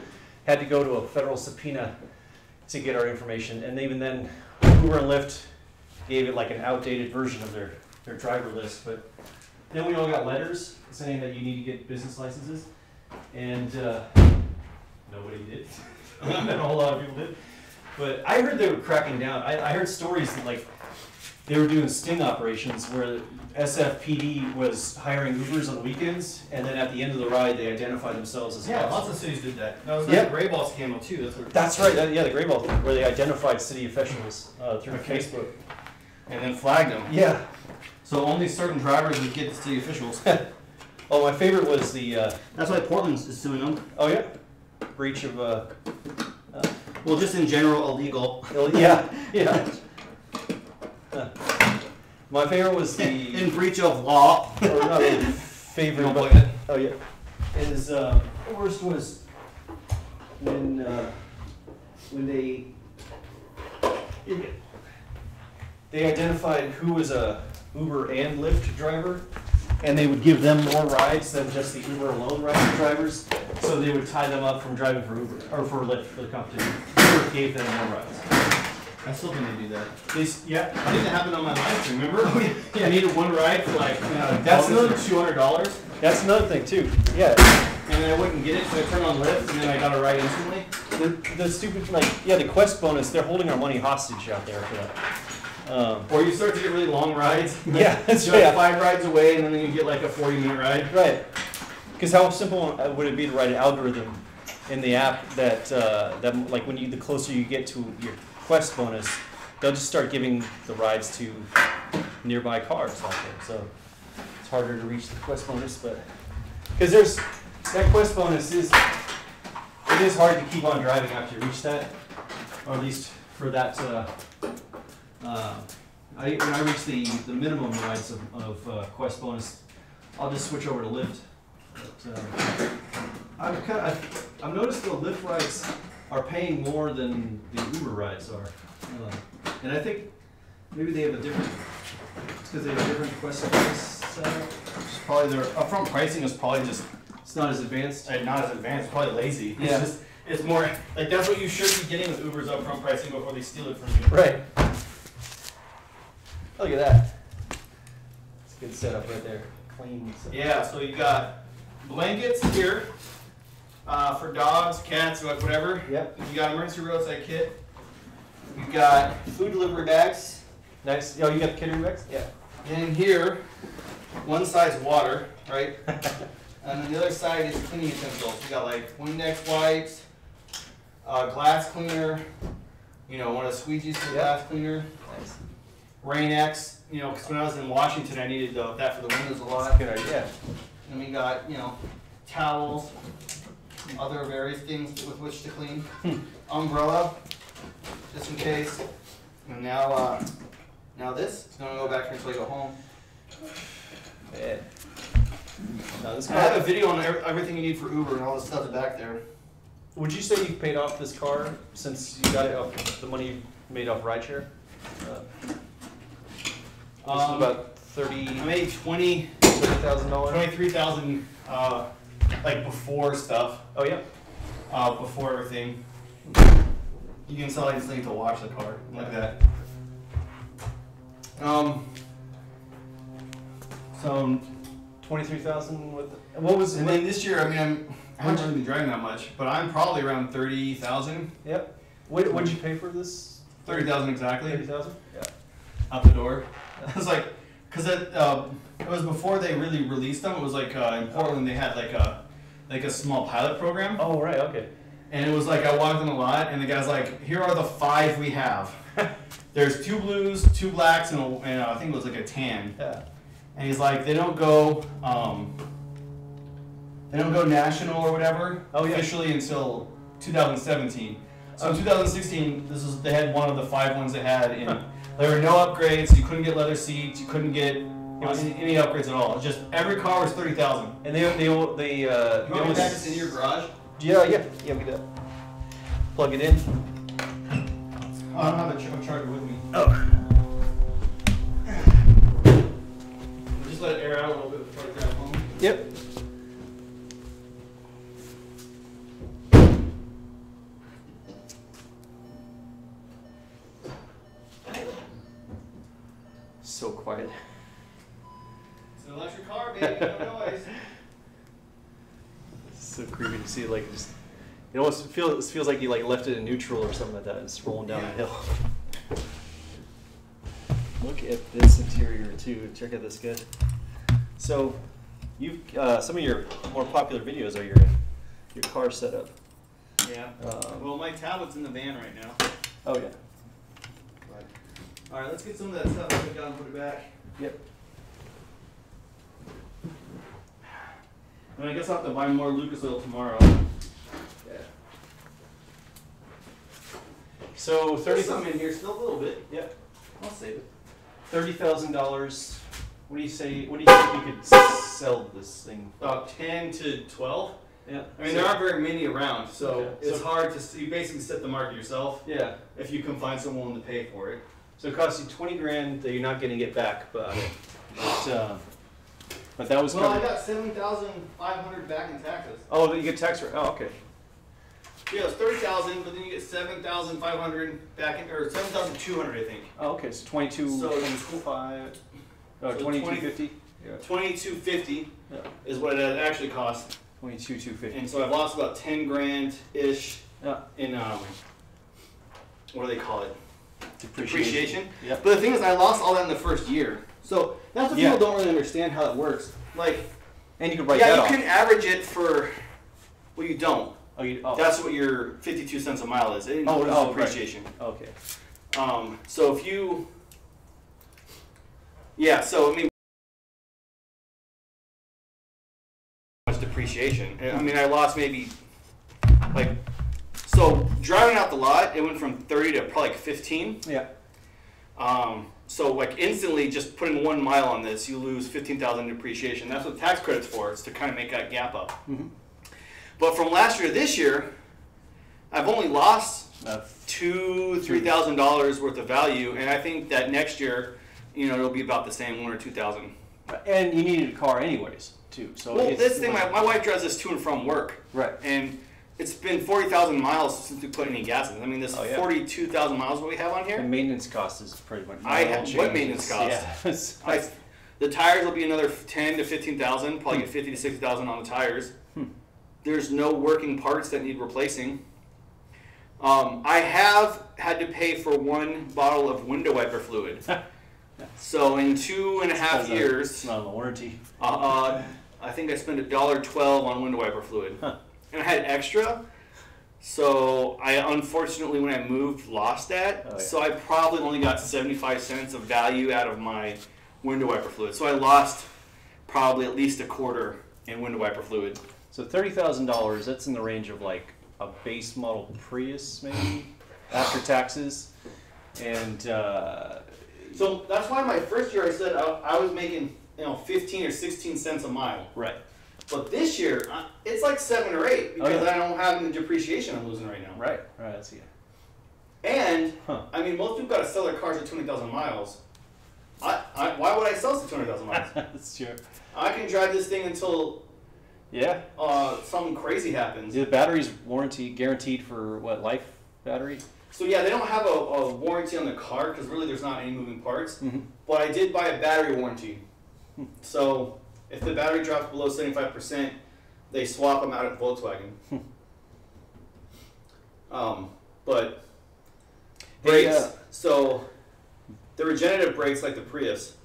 had to go to a federal subpoena to get our information, and even then, Uber and Lyft gave it like an outdated version of their driver list, but then we all got letters saying that you need to get business licenses, and nobody did. Not a whole lot of people did. But I heard they were cracking down. I heard stories that like they were doing sting operations where SFPD was hiring Ubers on weekends, and then at the end of the ride, they identify themselves as Yeah, cops. lots of cities did that. That was Yep. the Gray Ball scandal too. That's what. That's right. Yeah, the Gray Ball, where they identified city officials through Okay. Facebook. And then flagged them. Yeah. So only certain drivers would get the city officials. Oh, my favorite was the. That's why Portland is suing them. Oh yeah. Breach of. Well, just in general, illegal. Yeah. Yeah. My favorite was the. In breach of law. Or not really favorite, Don't but plug it. oh yeah, is the worst was when they identified who was a Uber and Lyft driver, and they would give them more rides than just the Uber alone drivers. So they would tie them up from driving for Uber or for Lyft for the competition. Uber gave them more rides. I still think they do that. Yeah. I think that happened on my live stream, remember? Yeah. I needed one ride for like That's another another- $200, That's another thing too. Yeah. and then I wouldn't get it, so I turned on Lyft, and then I got a ride instantly. The stupid, the quest bonus, they're holding our money hostage out there for that. Or you start to get really long rides. Yeah, that's You're like right. 5 rides away, and then you get like a 40-minute ride. Right. Because how simple would it be to write an algorithm in the app that like when the closer you get to your quest bonus, they'll just start giving the rides to nearby cars out there. So it's harder to reach the quest bonus, but because that quest bonus is hard to keep on driving after you reach that, or at least for that. When I reach the minimum rides of quest bonus, I'll just switch over to Lyft. But, I've noticed the Lyft rides are paying more than the Uber rides are. And I think maybe they have a different, it's because they have a different request price setup. Probably their upfront pricing is probably just It's not as advanced. not as advanced, probably lazy. Yeah. It's just, it's more, like that's what you should be getting with Uber's upfront pricing before they steal it from you. Right. Look at that. It's a good setup right there. Clean setup. Yeah, so you got blankets here for dogs, cats, whatever. Yep. You got emergency roadside kit. You got food delivery bags. Nice. Oh, you got the catering bags? Yeah. And here, one side's water, right? And then the other side is cleaning utensils. You got like Windex wipes, glass cleaner, you know, one of the squeegees for glass cleaner. Nice. Rain-X, you know, because when I was in Washington, I needed that for the windows a lot. Good idea. And we got, you know, towels, other various things with which to clean. Umbrella, just in case. And now, now this is gonna go back here until I go home. Yeah. No, this I have a video on everything you need for Uber and all the stuff back there. Would you say you've paid off this car since you got it off the money you made off rideshare? About I made $30,000. 23,000, like before stuff, Oh yeah. before everything. You can sell anything to wash the car, like that. So 23,000 with. What was? and then this year, I mean, I haven't really been driving that much, but I'm probably around 30,000. Yep. What did you pay for this? 30,000 exactly. 30,000. Yeah. Out the door. It was like, cause it was before they really released them. It was like in Portland they had like a small pilot program. Oh right. Okay. And it was like, I walked in a lot, and the guy's like, here are the 5 we have. There's 2 blues, 2 blacks, and I think it was like a tan. Yeah. And he's like, they don't go national or whatever officially until 2017. So in 2016, they had one of the 5 ones they had in. There were no upgrades. You couldn't get leather seats. You couldn't get any upgrades at all. Just every car was 30,000. And you want me to have this in your garage? Yeah, we got. Plug it in. I don't have a charger with me. Oh. Just let it air out a little bit before I drive home. Yep. So quiet. It's an electric car, baby. No noise. It's so creepy to see, like, just. It almost feels like you like left it in neutral or something like that, and it's rolling down the hill. Look at this interior too. Check out this good. So, you've some of your more popular videos are your car setup. Yeah. Well, my tablet's in the van right now. Oh yeah. All right, let's get some of that stuff put down and put it back. Yep. And I guess I'll have to buy more Lucas oil tomorrow. Yeah. So There's some in here still a little bit. Yeah. I'll save it. $30,000. What do you say? What do you think you could sell this thing? About 10 to 12. Yeah. I mean, there aren't very many around, so Okay. it's hard to. You basically set the market yourself. Yeah. If you can find someone to pay for it. So it costs you 20 grand that you're not going to get back, but that was. Well, I got 7,500 back in taxes. Oh, you get tax rate. Oh, okay. Yeah, it's 30,000, but then you get 7,500 back in, or 7,200, I think. Oh, okay. So 22. So 25. Oh, so 2250. Yeah. 2250 Yeah. is what it actually cost. 22,250. And so I've lost about 10 grand ish Yeah. in what do they call it? Depreciation. Yeah. But the thing is, I lost all that in the first year. So that's what people don't really understand how it works. Like, And you can write that you off. can average it for. Well, you don't. Oh, That's what your 52 cents a mile is. It includes depreciation. Right. Okay. So if you. Yeah. So I mean. Much depreciation. I mean, I lost maybe. Like. So driving out the lot, it went from 30 to probably like 15. Yeah. So like instantly, just putting 1 mile on this, you lose 15,000 depreciation. That's what the tax credit's for. It's to kind of make that gap up. Mm-hmm. But from last year to this year, I've I've only lost $2,000-3,000 worth of value, and I think that next year, you know, it'll be about the same, $1,000 or $2,000. And you needed a car anyways, too. So well, this thing, my wife drives this to and from work, right? And it's been 40,000 miles since we put any gas in. I mean, this 42,000 miles what we have on here. And maintenance cost is pretty much. What maintenance cost? Yeah. The tires will be another 10 to 15,000. Probably get 50 to 60,000 on the tires. There's no working parts that need replacing. I have had to pay for 1 bottle of window wiper fluid. So in 2.5 years, it's not on the warranty. I think I spent $1.12 on window wiper fluid, and I had extra. So I unfortunately, when I moved, lost that. So I probably only got 75 cents of value out of my window wiper fluid. So I lost probably at least $0.25 in window wiper fluid. So $30,000. That's in the range of like a base model Prius, maybe after taxes, and. So that's why my first year I said I was making 15 or 16 cents a mile. Right. But this year it's like 7 or 8 because I don't have the depreciation I'm losing right now. Right. Right. That's it. And I mean, most people got to sell their cars at 20,000 miles. Why would I sell to 200,000 miles? That's true. I can drive this thing until something crazy happens. The battery's warranty guaranteed for what, life battery? So yeah, they don't have a warranty on the car because really there's not any moving parts. But I did buy a battery warranty. So if the battery drops below 75%, they swap them out at Volkswagen. But brakes, so the regenerative brakes like the Prius.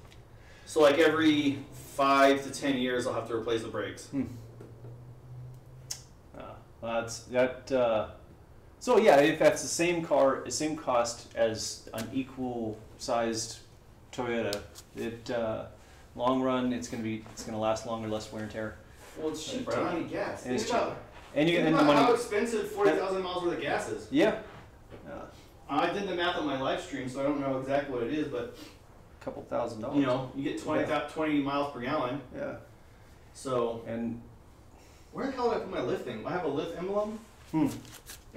So like every 5 to 10 years, I'll have to replace the brakes. So yeah, if that's the same car, the same cost as an equal sized Toyota, long run it's gonna last longer, less wear and tear. Well, it's cheaper. I don't have any gas. Think about how expensive 40,000 miles worth of gas is. Yeah. I did the math on my live stream, so I don't know exactly what it is, but a couple $1,000. You know, you get 20 miles per gallon. Yeah. So. And where the hell did I put my Lyft thing? I have a Lyft emblem.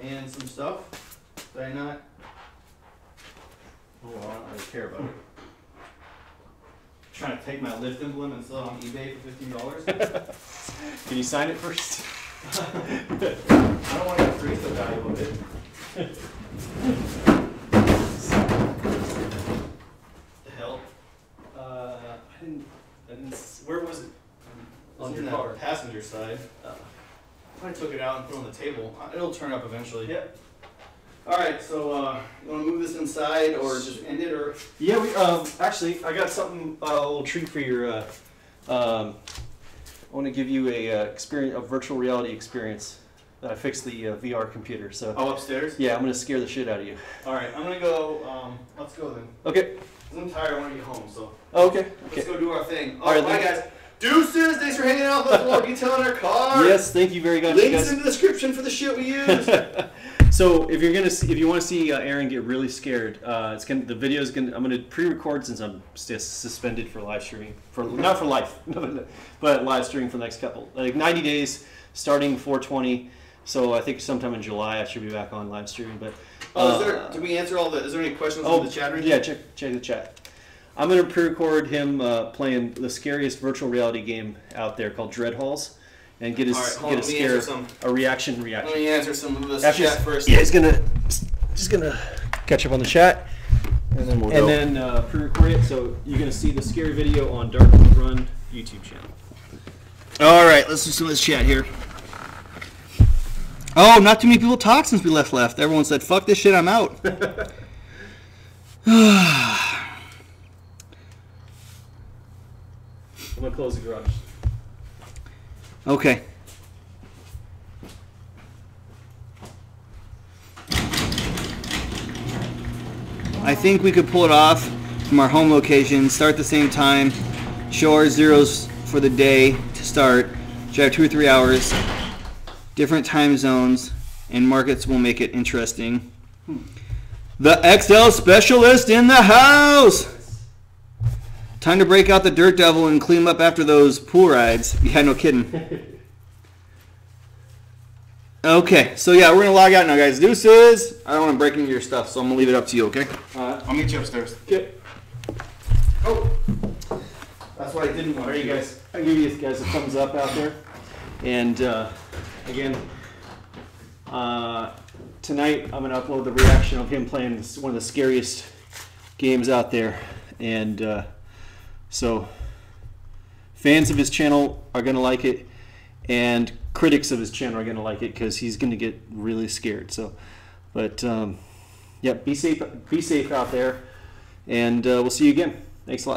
And some stuff. Did I not? Oh, I don't really care about it. Trying to take my Lyft emblem and sell it on eBay for $15. Can you sign it first? I don't want to increase the value of it. The hell? I didn't. Where was it? On your car. Passenger side. I took it out and put it on the table. It'll turn up eventually. Yep. All right, so you want to move this inside or just end it, or? Yeah, we actually I got something, a little treat for your. I want to give you a virtual reality experience. I fixed the VR computer. So. Oh, upstairs? Yeah, I'm gonna scare the shit out of you. All right, I'm gonna go. Let's go then. Okay. I'm tired. I want to get home. So. Oh, okay. Let's go do our thing. All right, bye guys. Deuces, thanks for hanging out with us while detailing our car. Yes, thank you very much. Links in the description for the shit we use. So if you want to see Aaron get really scared, I'm gonna pre-record since I'm suspended for live streaming not for life, but live streaming for the next couple 90 days starting 4/20. So I think sometime in July I should be back on live streaming. But did we answer all the? Is there any questions in the chat room? Yeah, check the chat. I'm going to pre-record him playing the scariest virtual reality game out there called Dread Halls, and get a reaction. Let me answer some of this chat first. Yeah, he's gonna catch up on the chat, and then we'll go. Pre-record it. So you're gonna see the scary video on Dark Run YouTube channel. All right, let's do some of this chat here. Oh, not too many people talked since we left. Everyone said, "Fuck this shit, I'm out." I'm gonna close the garage. Okay. I think we could pull it off from our home location, start at the same time, show our zeros for the day to start, drive 2 or 3 hours, different time zones, and markets will make it interesting. The XL specialist in the house! Time to break out the dirt devil and clean up after those pool rides. Yeah, no kidding. Okay, so yeah, we're gonna log out now, guys. Deuces. I don't want to break into your stuff, so I'm gonna leave it up to you. Okay. I'll meet you upstairs. Okay. Oh, that's what I didn't want. All right, you guys. I'll give you guys a thumbs up out there. And again, tonight I'm going to upload the reaction of him playing one of the scariest games out there. And so fans of his channel are going to like it, and critics of his channel are going to like it because he's going to get really scared. So, but yeah, be safe out there, and we'll see you again. Thanks a lot.